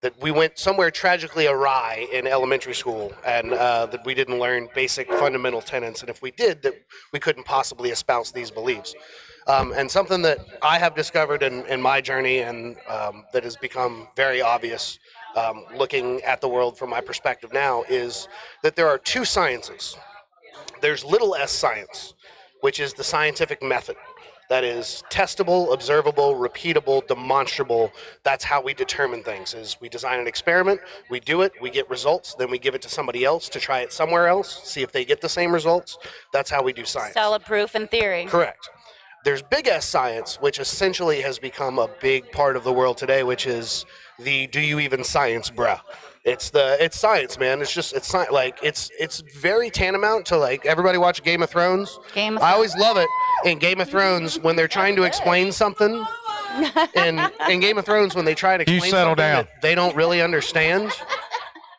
that we went somewhere tragically awry in elementary school, and that we didn't learn basic fundamental tenets, and if we did, that we couldn't possibly espouse these beliefs. And something that I have discovered in my journey, and that has become very obvious looking at the world from my perspective now, is that there are two sciences. There's little s science, which is the scientific method. That is testable, observable, repeatable, demonstrable. That's how we determine things. Is we design an experiment, we do it, we get results, then we give it to somebody else to try it somewhere else, see if they get the same results. That's how we do science. Solid proof and theory. Correct. There's big S science, which essentially has become a big part of the world today, which is the do you even science, bruh? It's science, man. It's very tantamount to like everybody watch Game of Thrones. I always love it in Game of Thrones when they're trying to explain something. And in Game of Thrones, when they try to explain settle something down. that they don't really understand,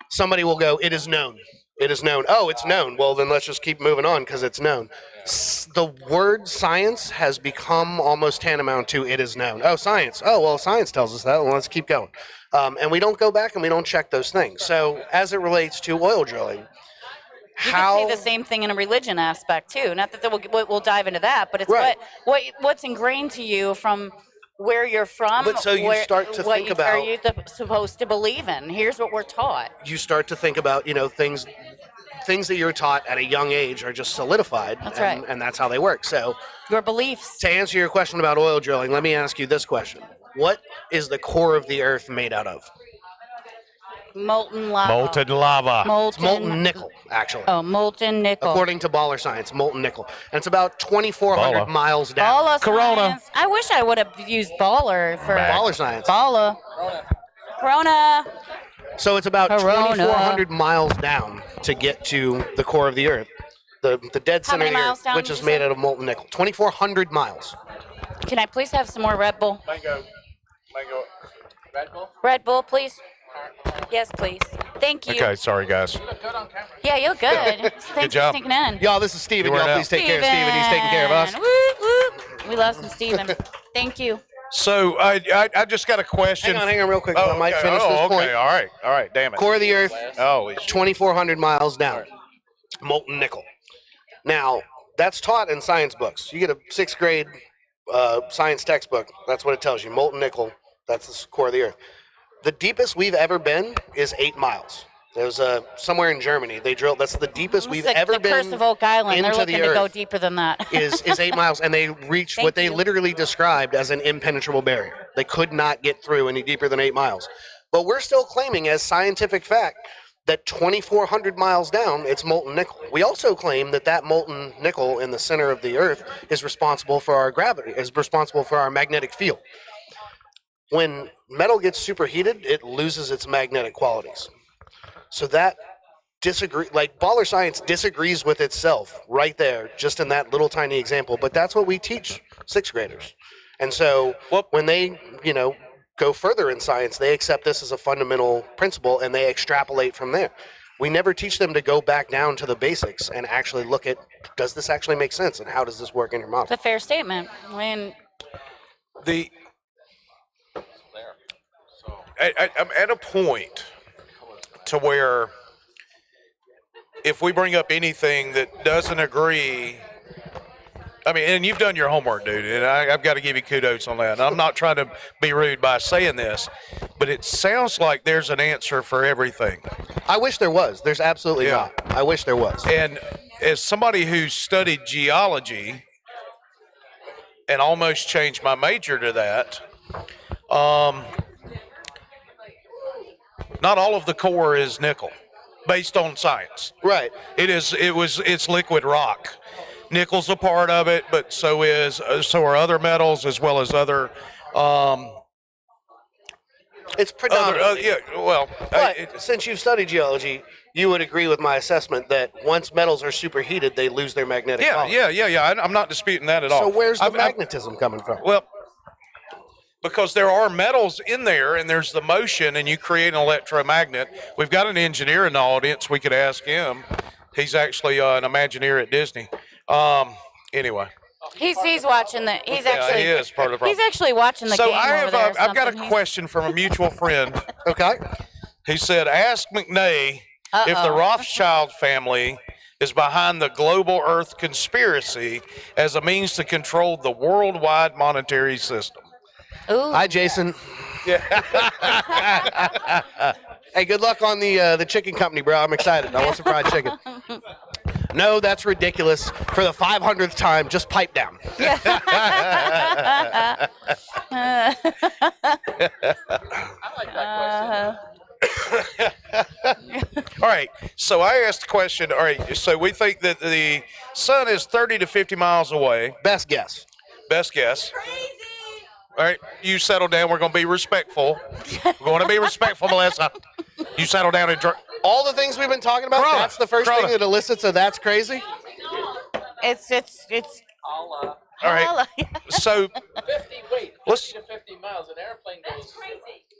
somebody will go, "It is known. It is known." Oh, it's known. Well, then let's just keep moving on because it's known. The word science has become almost tantamount to "it is known." Oh, science. Oh, well, science tells us that. Well, let's keep going. And we don't go back and we don't check those things. So as it relates to oil drilling, You can say the same thing in a religion aspect too. Not that we'll dive into that, but it's Right. what's ingrained to you from where you're from. But so you start to think about- are you supposed to believe in? Here's what we're taught. you start to think about, things that you're taught at a young age are just solidified. That's right. And that's how they work. So Your beliefs. to answer your question about oil drilling, let me ask you this question. What is the core of the earth made out of? Molten lava. Molten lava. It's molten nickel, actually. Oh, molten nickel. According to baller science, molten nickel. And it's about 2,400 Baller. miles down. Baller Corona. science. I wish I would have used baller for Baller science. baller. Corona. So it's about Corona. 2,400 miles down to get to the core of the earth. The dead How center many of the miles earth, down which did is you made say? out of molten nickel. 2,400 miles. Can I please have some more Red Bull? Mango. Red Bull? Red Bull, please. Yes, please. Thank you. Okay, sorry guys. Yeah, you're good. Thanks job. for sneaking in. Y'all, this is Steven. You Y'all weren't please take care of Steven. He's taking care of us. Woo, woo. We love some Steven. Thank you. So I just got a question. Hang on real quick. I might okay. finish this point. Okay, all right. Damn it. Core of the earth, Oh, 2,400 miles down. Molten nickel. Now, that's taught in science books. You get a 6th grade science textbook. That's what it tells you. Molten nickel. That's the core of the earth. The deepest we've ever been is 8 miles. There's somewhere in Germany they drilled. That's the deepest we've ever the been. Curse of Oak Island. They're into looking the to go earth. deeper than that. is 8 miles, and they reached Thank what they you. literally described as an impenetrable barrier. They could not get through any deeper than 8 miles. But we're still claiming as scientific fact that 2,400 miles down, it's molten nickel. We also claim that molten nickel in the center of the earth is responsible for our gravity, is responsible for our magnetic field. When metal gets superheated, it loses its magnetic qualities. So that baller science disagrees with itself right there, just in that little tiny example. But that's what we teach 6th graders. And so when they, go further in science, they accept this as a fundamental principle and they extrapolate from there. We never teach them to go back down to the basics and actually look at, does this actually make sense and how does this work in your model? It's a fair statement. I mean, I'm at a point to where if we bring up anything that doesn't agree, I mean, and you've done your homework, dude, and I've got to give you kudos on that. And I'm not trying to be rude by saying this, but it sounds like there's an answer for everything. I wish there was. There's absolutely not. I wish there was. And as somebody who studied geology and almost changed my major to that, not all of the core is nickel, based on science. Right. It's liquid rock. Nickel's a part of it, but so are other metals as well as other. It's predominantly. But since you've studied geology, you would agree with my assessment that once metals are superheated, they lose their magnetic quality. Yeah. I'm not disputing that at all. So where's the magnetism coming from? Well, because there are metals in there, and there's the motion, and you create an electromagnet. We've got an engineer in the audience. We could ask him. He's actually an Imagineer at Disney. Anyway. He's watching the. He is part of the problem. He's actually watching the So game over there or I've got a something. question from a mutual friend. Okay. He said, "Ask McNay if the Rothschild family is behind the global Earth conspiracy as a means to control the worldwide monetary system." Ooh. Hi, Jason. Hey, good luck on the chicken company, bro. I'm excited. I want some fried chicken. No, that's ridiculous. For the 500th time, just pipe down. I like that question. All right. So I asked the question. All right. So we think that the sun is 30 to 50 miles away. Best guess. Best guess. All right. You settle down. We're going to be respectful. We're going to be respectful, Melissa. You settle down and all the things we've been talking about. Corona. That's the first thing that elicits a "that's crazy." It's. All right. So 50 to 50 miles. An airplane goes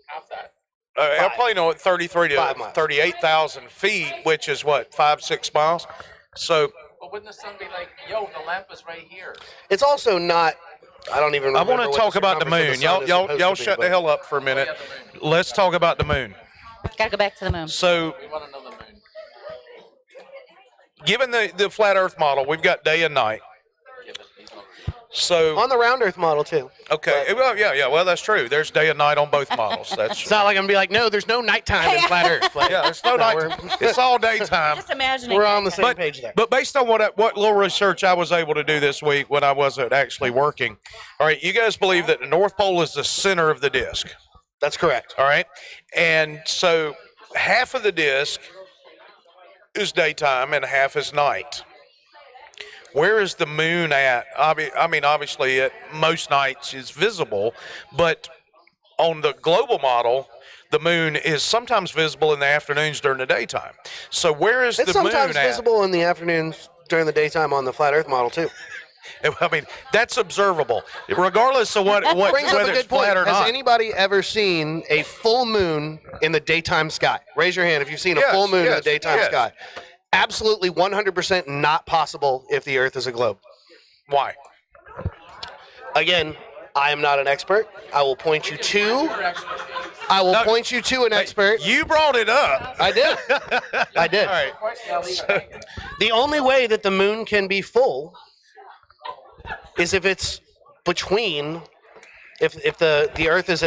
half that. Airplane at 33 to 5 miles. 38,000 feet, which is what, 5-6 miles. So But wouldn't the sun be like, yo, the lamp is right here? It's also not. I don't even. I Remember want to what talk about the circumference moon. of the sun is Y'all supposed to be, shut the but- hell up for a minute. Let's talk about the moon. Gotta go back to the moon. So, We want to know the moon. given the flat Earth model, we've got day and night. So On the round Earth model too. okay, well, yeah. Well, that's true. There's day and night on both models. That's It's not like I'm gonna be like, no, there's no nighttime in flat Earth. Like, yeah. There's no night. It's all daytime. Just imagining. we're on the same But- page there. But based on what little research I was able to do this week when I wasn't actually working, all right, you guys believe that the North Pole is the center of the disk, That's correct. all right? And so half of the disk is daytime and half is night. Where is the moon at? I mean, obviously, at most nights is visible, but on the global model, the moon is sometimes visible in the afternoons during the daytime. So where is It's the moon sometimes at? visible in the afternoons during the daytime on the flat Earth model too. I mean, that's observable, regardless of what Brings up whether a it's good point. flat or Has not. anybody ever seen a full moon in the daytime sky? Raise your hand if you've seen a Yes, full moon in the yes, daytime yes. sky. Absolutely 100% not possible if the Earth is a globe. Why? Again, I am not an expert. I will point you to. No, point you to an expert. You brought it up. I did. I did. All right. The only way that the moon can be full is if it's between, if the Earth is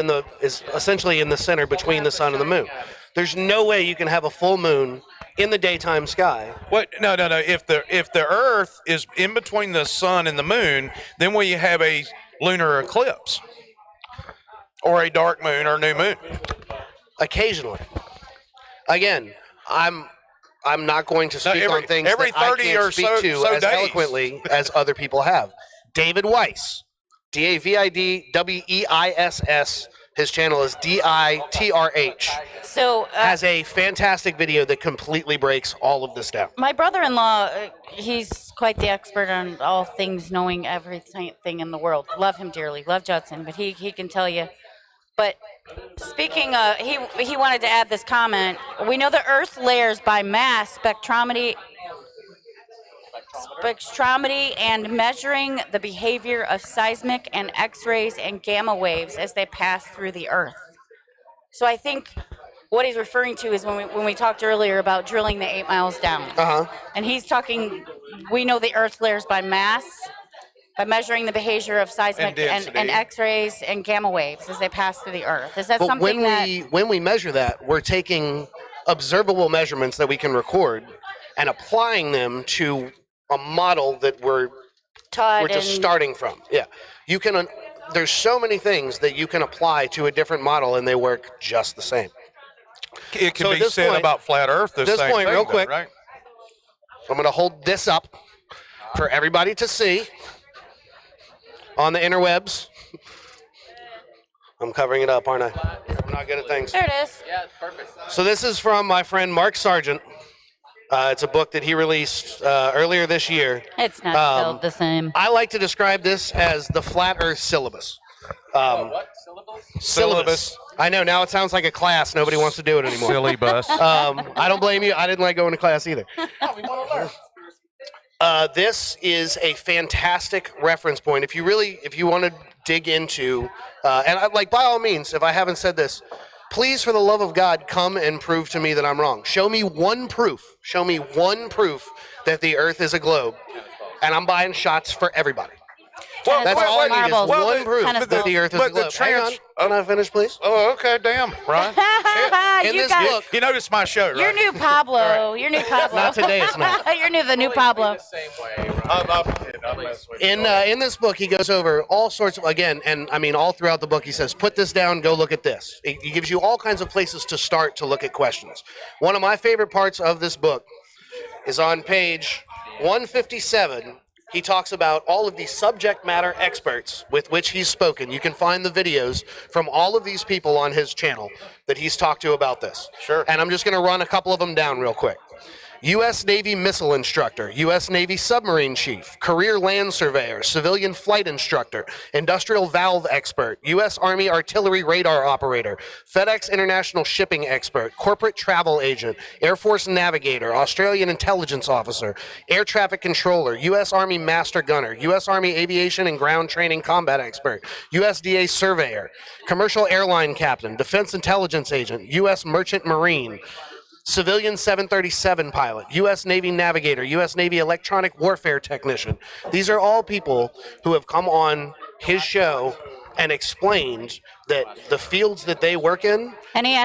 essentially in the center between the sun and the moon. There's no way you can have a full moon in the daytime sky. What? No. If the Earth is in between the sun and the moon, then we have a lunar eclipse, or a dark moon or new moon. Occasionally. Again, I'm not going to speak every- on things every that I 30 can't or speak so- to so as days. eloquently as other people have. David Weiss, DavidWeiss. His channel is DITRH. So Has a fantastic video that completely breaks all of this down. my brother-in-law, he's quite the expert on all things, knowing everything in the world. Love him dearly. Love Judson, but he can tell you. But speaking, he wanted to add this comment. We know the Earth's layers by mass spectrometry and measuring the behavior of seismic and X-rays and gamma waves as they pass through the Earth. So I think what he's referring to is when we talked earlier about drilling the 8 miles down. And he's talking, we know the Earth layers by mass, by measuring the behavior of seismic and X-rays and gamma waves as they pass through the Earth. Is that But something when we measure that, we're taking observable measurements that we can record and applying them to a model that we're just starting from. Yeah, you can. There's so many things that you can apply to a different model, and they work just the same. It can be said about flat Earth. This point, real quick, right? I'm going to hold this up for everybody to see on the interwebs. I'm covering it up, aren't I? I'm not good at things. There it is. Yeah, it's perfect. So this is from my friend Mark Sargent. It's a book that he released earlier this year. It's not spelled the same. I like to describe this as the Flat Earth syllabus. What? Syllabus. I know, now it sounds like a class. Nobody wants to do it anymore. Silly bus. I don't blame you. I didn't like going to class either. No, we want to learn. This is a fantastic reference point. If you want to dig into, by all means, if I haven't said this, please, for the love of God, come and prove to me that I'm wrong. Show me one proof. Show me one proof that the Earth is a globe, and I'm buying shots for everybody. Well, That's all I need is one proof tennis that the Earth is a globe. Hang on. Can I finish, please? Oh, okay, damn, Ryan. In this book, You noticed my show, right? You're new Pablo. You're new Pablo. not today, it's not. You're the new Pablo. Same way. Right? In this book, he goes over all sorts of, again, and I mean all throughout the book, he says, put this down, go look at this. He gives you all kinds of places to start to look at questions. One of my favorite parts of this book is on page 157. He talks about all of the subject matter experts with which he's spoken. You can find the videos from all of these people on his channel that he's talked to about this. Sure. And I'm just going to run a couple of them down real quick. U.S. Navy missile instructor, U.S. Navy submarine chief, career land surveyor, civilian flight instructor, industrial valve expert, U.S. Army artillery radar operator, FedEx international shipping expert, corporate travel agent, Air Force navigator, Australian intelligence officer, air traffic controller, U.S. Army master gunner, U.S. Army aviation and ground training combat expert, USDA surveyor, commercial airline captain, defense intelligence agent, U.S. merchant marine, civilian 737 pilot, U.S. Navy navigator, U.S. Navy electronic warfare technician. These are all people who have come on his show and explained that the fields that they work in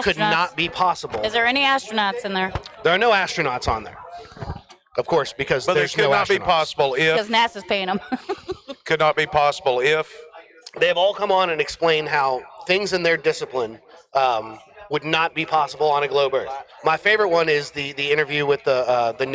could not be possible. Is there any astronauts in there? There are no astronauts on there. Of course, because But there's it could no not astronauts. be possible Because if. NASA's paying them. Could not be possible if. They've all come on and explained how things in their discipline would not be possible on a globe Earth. My favorite one is the interview with the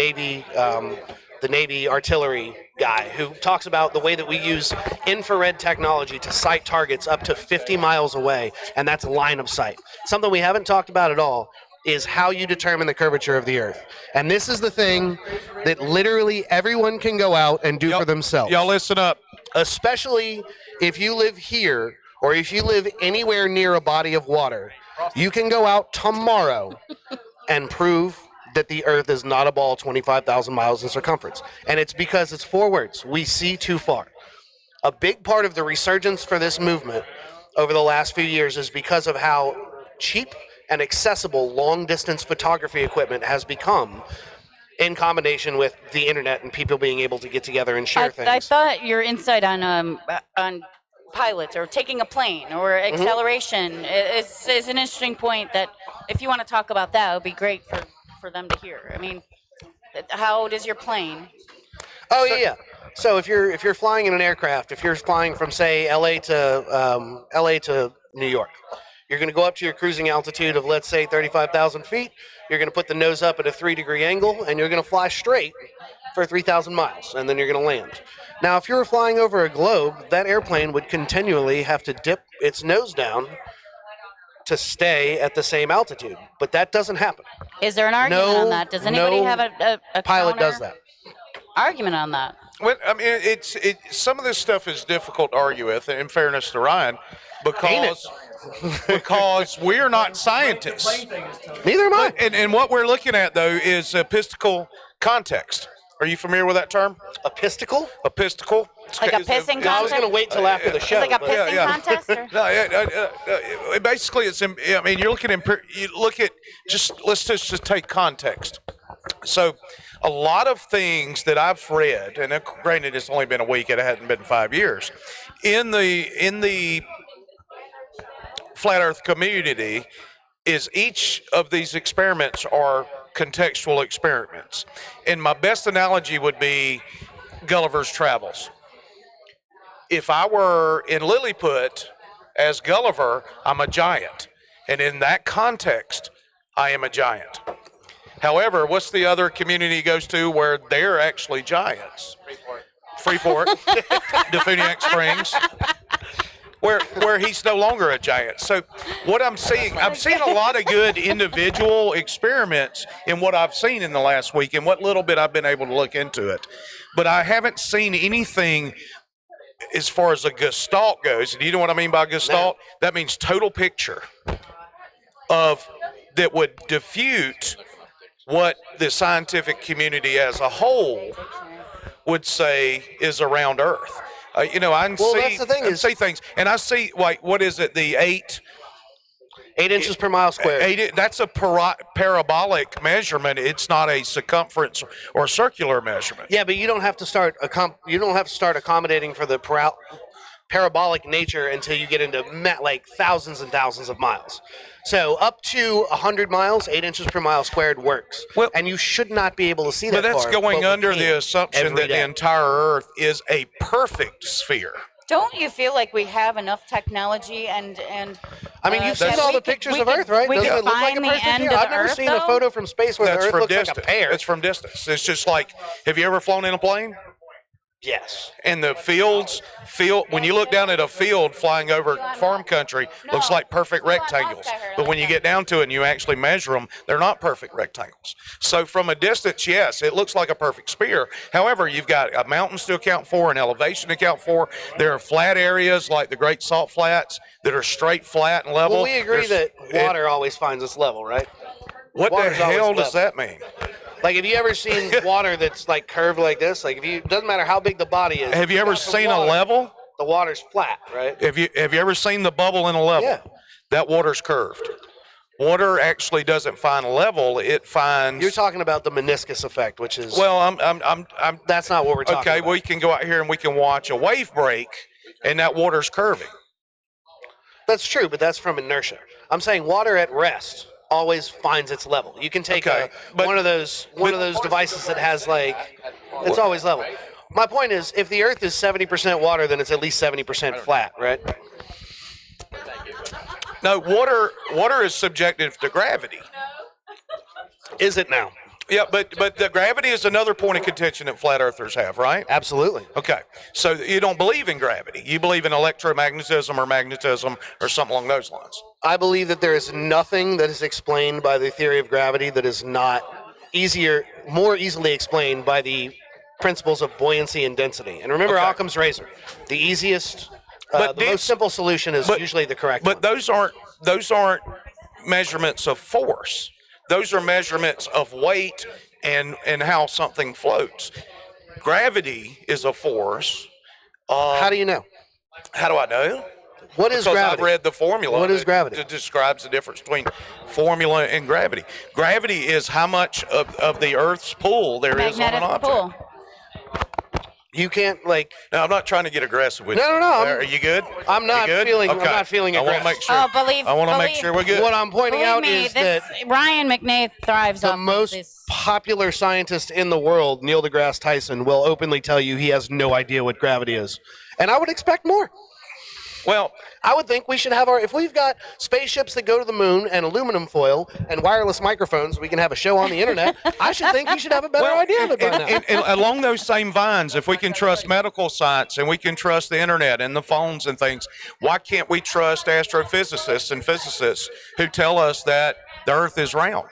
Navy artillery guy who talks about the way that we use infrared technology to sight targets up to 50 miles away, and that's line of sight. Something we haven't talked about at all is how you determine the curvature of the Earth. And this is the thing that literally everyone can go out and do for themselves. Y'all listen up. Especially if you live here or if you live anywhere near a body of water. You can go out tomorrow and prove that the Earth is not a ball 25,000 miles in circumference. And it's because it's 4 words. We see too far. A big part of the resurgence for this movement over the last few years is because of how cheap and accessible long-distance photography equipment has become in combination with the internet and people being able to get together and share things. I thought your insight on pilots or taking a plane or acceleration is an interesting point that if you want to talk about that, it would be great for them to hear. I mean, how does your plane? Oh, yeah. So if you're flying in an aircraft, if you're flying from, say, LA to New York, you're going to go up to your cruising altitude of, let's say, 35,000 feet. You're going to put the nose up at a 3-degree angle, and you're going to fly straight for 3,000 miles, and then you're going to land. Now, if you were flying over a globe, that airplane would continually have to dip its nose down to stay at the same altitude, but that doesn't happen. Is there an argument on that? Does anybody have a pilot counter does that? Argument on that? Well, I mean, some of this stuff is difficult to argue with, in fairness to Ryan, because we're not scientists. Neither am I. And what we're looking at, though, is epistical context. Are you familiar with that term? Epistical? Epistical? Like a pissing No, I was contest? going to wait till after the show. It's like a but- pissing contest? Or? No, basically, I mean, you're looking at, let's just take context. So, a lot of things that I've read, and granted, it's only been a week, it hadn't been 5 years, in the flat Earth community, is each of these experiments are contextual experiments. And my best analogy would be Gulliver's Travels. If I were in Lilliput as Gulliver, I'm a giant. And in that context, I am a giant. However, what's the other community he goes to where they're actually giants? Freeport. Defuniak Springs. Where he's no longer a giant. So what I'm seeing a lot of good individual experiments in what I've seen in the last week and what little bit I've been able to look into it. But I haven't seen anything as far as a gestalt goes. Do you know what I mean by gestalt? No. That means total picture of that would diffute what the scientific community as a whole would say is around Earth. I can see things, and I see like what is it? The 8 inches per mile squared. That's a parabolic measurement. It's not a circumference or circular measurement. Yeah, but you don't have to start accommodating for the parabolic nature until you get into like thousands and thousands of miles. So up to 100 miles, 8 inches per mile squared works. Well, and you should not be able to see that. But that's far, going under the assumption that day. the entire Earth is a perfect sphere. Don't you feel like we have enough technology and I mean, you've seen all the pictures of Earth, right? We Doesn't can it look like a find the perfect end sphere? of I've never Earth, seen a photo from space where the Earth looks like a pear. It's from distance. It's just like, have you ever flown in a plane? Yes. And the when you look down at a field flying over farm country, looks like perfect rectangles. But when you get down to it and you actually measure them, they're not perfect rectangles. So from a distance, yes, it looks like a perfect sphere. However, you've got mountains to account for and elevation to account for. There are flat areas like the Great Salt Flats that are straight, flat, and level. Well, we agree that water always finds its level, right? What the hell does that mean? Like, have you ever seen water that's like curved like this? Like, it doesn't matter how big the body is. Have you ever seen a level? The water's flat, right? Have you ever seen the bubble in a level? Yeah. That water's curved. Water actually doesn't find a level; it finds. You're talking about the meniscus effect, which is. Well, I'm. That's not what we're talking about. Okay, we can go out here and we can watch a wave break, and that water's curving. That's true, but that's from inertia. I'm saying water at rest always finds its level. You can take one of those devices that has it's always level. My point is, if the Earth is 70% water, then it's at least 70% flat, right? No, water is subjective to gravity. Is it now? Yeah, but the gravity is another point of contention that flat earthers have, right? Absolutely. Okay, so you don't believe in gravity. You believe in electromagnetism or magnetism or something along those lines. I believe that there is nothing that is explained by the theory of gravity that is not more easily explained by the principles of buoyancy and density. And remember Occam's razor. The easiest, the most simple solution is usually the correct one. But those aren't measurements of force. Those are measurements of weight and how something floats. Gravity is a force. How do you know? How do I know? What is gravity? I've read the formula. What is gravity? It describes the difference between formula and gravity. Gravity is how much of the Earth's pull there is on an object. Pull. You can't Now, I'm not trying to get aggressive with you. No. Are you good? I'm not feeling. Okay. I'm not feeling aggressive. I want to make sure. I want to make sure we're good. What I'm pointing out is that Ryan McNay thrives the off most of this. popular scientist in the world, Neil deGrasse Tyson, will openly tell you he has no idea what gravity is, and I would expect more. Well, I would think we should have if we've got spaceships that go to the moon and aluminum foil and wireless microphones, we can have a show on the internet. I should think we should have a better idea of it by now. And along those same vines, if we can trust medical science and we can trust the internet and the phones and things, why can't we trust astrophysicists and physicists who tell us that the Earth is round?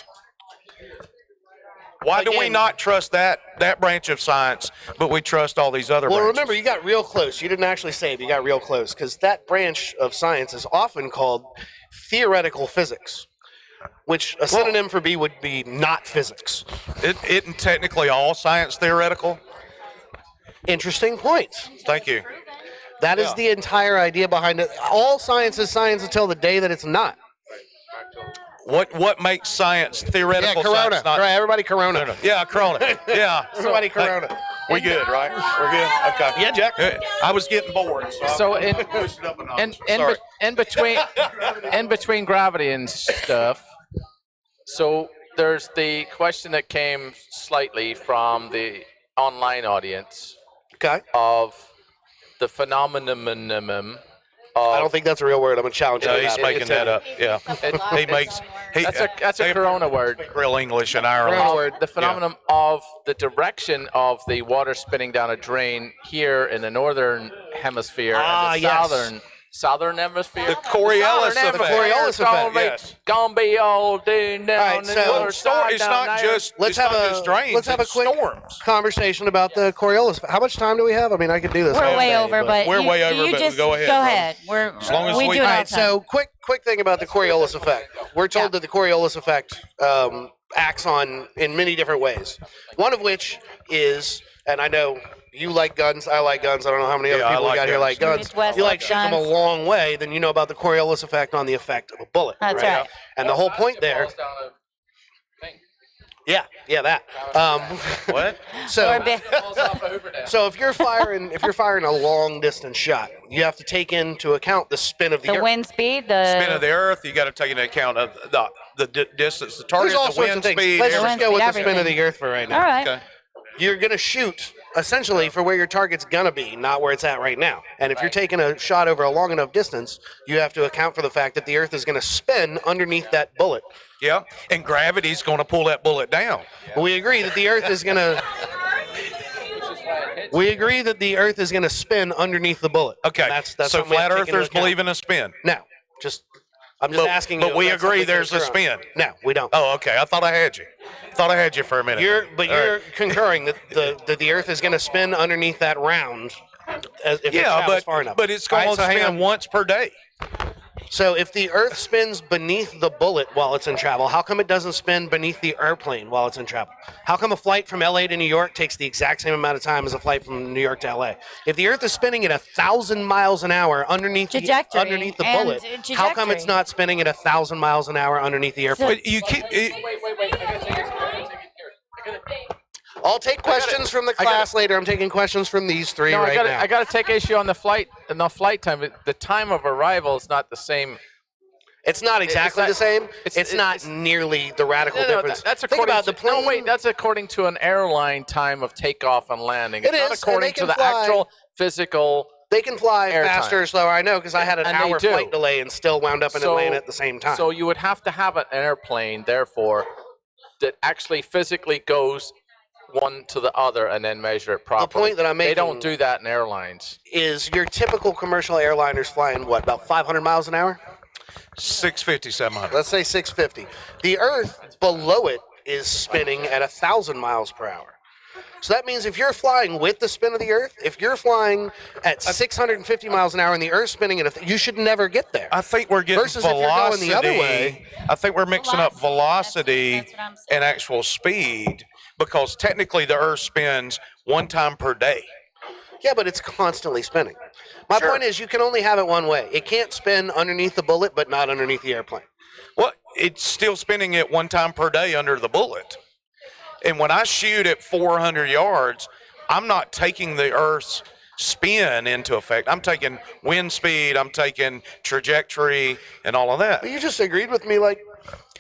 Why do we not trust that branch of science, but we trust all these other branches? Well, remember, you got real close. You didn't actually say it, but you got real close, because that branch of science is often called theoretical physics. which a synonym for B would be not physics. Isn't technically all science theoretical? Interesting point. Thank you. That is Yeah. the entire idea behind it. All science is science until the day that it's not. What makes science Yeah, theoretical? Corona. Science not? Right, everybody Corona. Yeah, Corona. Yeah. Everybody Corona. We good, right? We're good. Okay. Yeah, Jack. I was getting bored, So in pushed it up a notch. in between gravity and stuff. So there's the question that came slightly from the online audience Okay. of the phenomenon I of don't think that's a real word. I'm going to challenge No, you. he's making that up. Yeah. He makes. that's a Corona word. Real English in Ireland. Corona word. The phenomenon of the direction of the water spinning down a drain here in the northern hemisphere and the yes. southern hemisphere. The Coriolis southern effect. The Coriolis effect, yes. Gonna be all day down All right, the so other Well, side it's down not there. just. Let's it's have not a just drains. let's have a it's quick storms. conversation about the Coriolis. How much time do we have? I mean, I could do this. We're all way day, over, but We're you, way over, you but just go ahead, Go bro. ahead. We're As long as we- do it All all right, the time. so quick thing about the Coriolis effect. We're told Yeah. that the Coriolis effect acts on in many different ways. One of which is, and I know you like guns, I like guns. I don't know how many other Yeah, I people we like got here guns. like guns. Midwest You like likes shoot them a guns. long way, then you know about the Coriolis effect on the effect of a bullet. That's right. And the whole point there, yeah, that. What? So Or big- So if you're firing a long distance shot, you have to take into account the spin of the the earth. wind speed, the Spin of the earth. You got to take into account of the distance, the target, There's all the sorts wind of things. speed. Let's everything. just go with the Wind spin of speed, the earth for right now. All right. Okay. You're going to shoot essentially for where your target's going to be, not where it's at right now. And if you're taking a shot over a long enough distance, you have to account for the fact that the earth is going to spin underneath that bullet. Yeah, and gravity's going to pull that bullet down. We agree that the earth is going to spin underneath the bullet. Okay, That's so something we have flat to take into earthers account. believe in a spin. Now, I'm just asking you. But if we that's agree something there's a that's true. spin. No, we don't. Oh, okay. I thought I had you. For a minute. You're All right. concurring that the Earth is going to spin underneath that round. If it Yeah, travels far enough. but it's All going right, to so hang spin on. once per day. So if the Earth spins beneath the bullet while it's in travel, how come it doesn't spin beneath the airplane while it's in travel? How come a flight from LA to New York takes the exact same amount of time as a flight from New York to LA? If the Earth is spinning at 1,000 miles an hour underneath the Trajectory bullet, and how come it's trajectory. not spinning at 1,000 miles an hour underneath the airplane? But you keep. Wait. I gotta take it here. I'll take questions from the class later. I'm taking questions from these three No, right now. I gotta take issue on the flight time. The time of arrival is not the same. It's not exactly not- the same. It's it's- not it's- nearly the radical difference. That's Think according about to, the plane. No, wait, that's according to an airline time of takeoff and landing. It It's not is, and according they to can the fly. actual physical. They can fly Air faster time. or slower. I know because I had an And they hour do. flight delay and still wound up in Atlanta at the same time. So you would have to have an airplane, therefore, that actually physically goes one to the other and then measure it properly. point that I'm They don't making- do that in airlines. is your typical commercial airliners flying what, about 500 miles an hour? 650, 700. Let's say 650. The Earth below it is spinning at 1,000 miles per hour. So that means if you're flying with the spin of the Earth, if you're flying at 650 miles an hour and the Earth's spinning at you should never get there. I think we're getting Versus if you're going the other way. I think we're mixing up Velocity. velocity That's what I'm saying. and actual speed because technically the Earth spins one time per day. Yeah, but it's constantly spinning. My Sure. point is you can only have it one way. It can't spin underneath the bullet, but not underneath the airplane. Well, it's still spinning it one time per day under the bullet. And when I shoot at 400 yards, I'm not taking the Earth's spin into effect. I'm taking wind speed, I'm taking trajectory, and all of that. Well, you just agreed with me like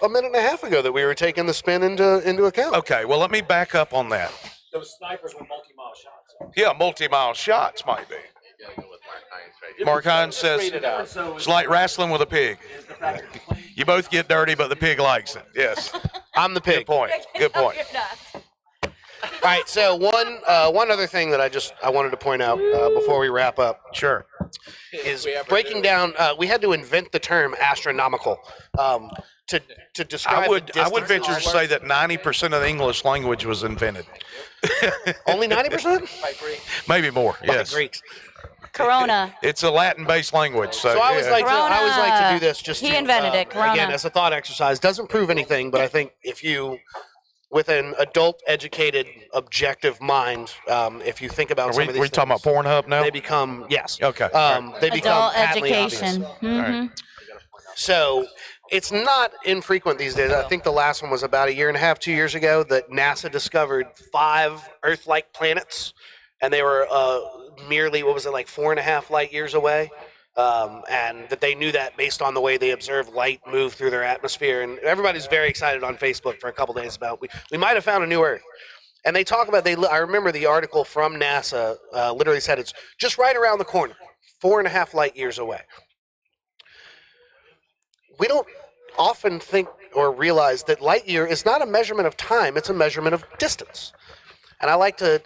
a minute and a half ago that we were taking the spin into account. Okay, well, let me back up on that. Those snipers were multi-mile shots. Yeah, multi-mile shots might be. Mark Hines says it's like wrestling with a pig. You both get dirty, but the pig likes it. Yes. I'm the Good pig. point. Good point. All right, so one other thing that I wanted to point out before we wrap up Sure. is breaking down. We had to invent the term astronomical to describe. I would the distances. venture to say that 90% of the English language was invented. Only 90%. Maybe more. By Yes. Greeks. Corona. It's a Latin-based language. So, I always like to do this just He to, invented it, Corona. again, as a thought exercise. Doesn't prove anything, but I think if you, with an adult, educated, objective mind, if you think about some of these we things, talking about Pornhub now? they become, yes. Okay. They become Adult patently education. obvious. Mhm. So it's not infrequent these days. I think the last one was about 1.5 years ago that NASA discovered 5 Earth-like planets, and they were merely, 4.5 light years away, and that they knew that based on the way they observed light move through their atmosphere. And everybody's very excited on Facebook for a couple days about we might have found a new Earth. And they talk about I remember the article from NASA literally said it's just right around the corner, 4.5 light years away. We don't often think or realize that light year is not a measurement of time; it's a measurement of distance. And I like to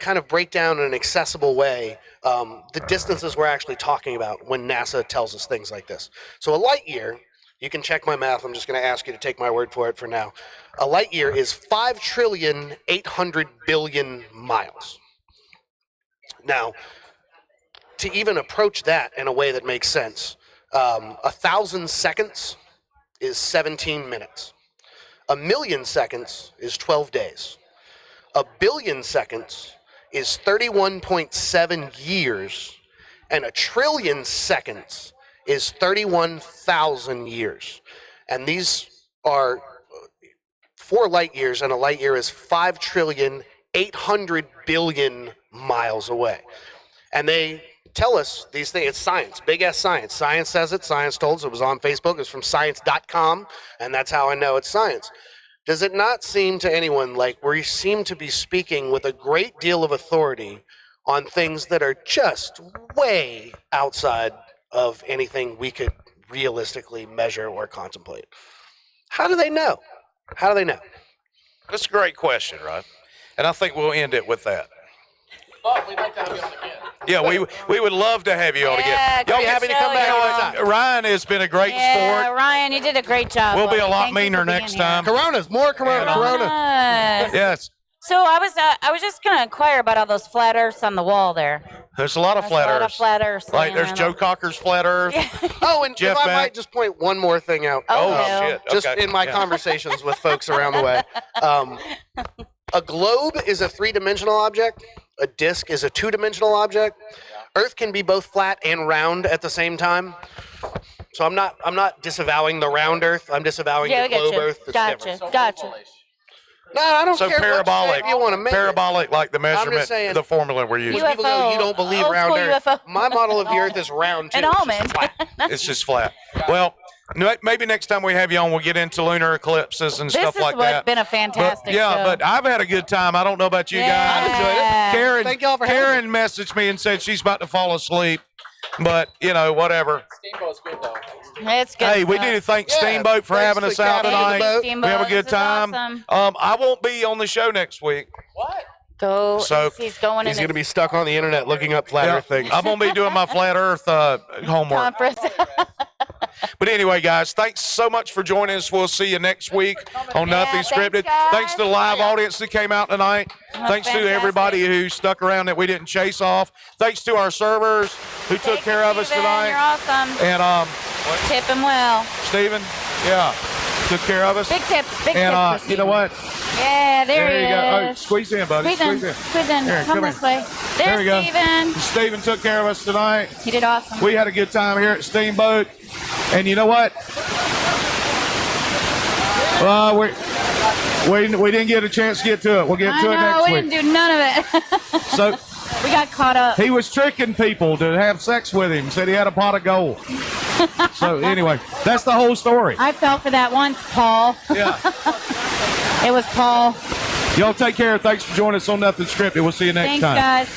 kind of break down in an accessible way the distances we're actually talking about when NASA tells us things like this. So a light year, you can check my math. I'm just going to ask you to take my word for it for now. A light year is 5,800,000,000,000,000 miles. Now, to even approach that in a way that makes sense. 1,000 seconds is 17 minutes. 1,000,000 seconds is 12 days. 1,000,000,000 seconds is 31.7 years, and 1,000,000,000,000 seconds is 31,000 years. And these are 4 light years, and a light year is 5,800,000,000,000 miles away. And they tell us these things. It's science, big S science. Science says it. Science told us. It was on Facebook. It's from science.com, and that's how I know it's science. Does it not seem to anyone like we seem to be speaking with a great deal of authority on things that are just way outside of anything we could realistically measure or contemplate? How do they know? How do they know? That's a great question, Rod. And I think we'll end it with that. But we'd like to have you on again. Yeah, we would love to have you on again. Y'all be happy to come back anytime. Ryan has been a great Yeah, sport. Ryan, you did a great job. We'll be a buddy. lot Thank you meaner for being next here. time. Coronas, more Corona. Yes. Yes. So I was just gonna inquire about all those flat Earths on the wall there. There's a lot of There's flat a lot of Earths. flat Earths. Like laying there's around. Joe Cocker's flat Earth. Oh, and Jeff if I Beck. might just point one more thing out. Oh, Oh, no. shit. Just Okay. in my Yeah. conversations with folks around the way. A globe is a 3-dimensional object. A disc is a 2-dimensional object. Earth can be both flat and round at the same time. So I'm not disavowing the round Earth. I'm disavowing Yeah, I the globe gotcha. Earth. That's different. Gotcha. No, I don't So care parabolic. what shape you want to make it. Parabolic, like the measurement, saying- the formula we're using. UFO. People go, you don't believe Old round school Earth. UFO. My model of the Earth is round too. An It's just almond. flat. It's just flat. Well, maybe next time we have you on, we'll get into lunar eclipses and This stuff has like that. been a But, fantastic yeah, show. but I've had a good time. I don't know about you Yeah. guys. I enjoyed it. Karen, Thank y'all for having Karen messaged me and said she's about to fall asleep, but whatever. Steamboat's good though. It's good. Hey, we stuff. need to thank Yeah, Steamboat for thanks having to us out Captain of the tonight. boat. Steamboat, We have a good this is time. awesome. I won't be on the show next week. What? Go. So- He's going He's in going to be stuck on the internet looking up flat Yeah, Earth things. I'm gonna be doing my flat Earth homework. conference. But anyway, guys, thanks so much for joining us. We'll see you next week on Nothing thanks, Scripted. guys. Thanks to the live audience that came out tonight. Thanks to fantastic. everybody who stuck around that we didn't chase off. Thanks to our servers who took care of us Steven, tonight. You're awesome. And Tip him well. Steven, yeah, took care of us. Big tips. Big And tips. you know what? Yeah, there you he go. Oh, is. squeeze in, buddy. Squeeze in. Squeeze in. Here, come come this here. way. There There's we go. Steven. Steven took care of us tonight. He did awesome. We had a good time here at Steamboat. And you know what? We didn't get a chance to get to it. We'll get to it I know, next we week. didn't do none of it. So we got caught up. he was tricking people to have sex with him. Said he had a pot of gold. So anyway, that's the whole story. I fell for that once, Paul. Yeah. It was Paul. Y'all take care. Thanks for joining us on Nothing Scripted. We'll see you next Thanks, time. guys.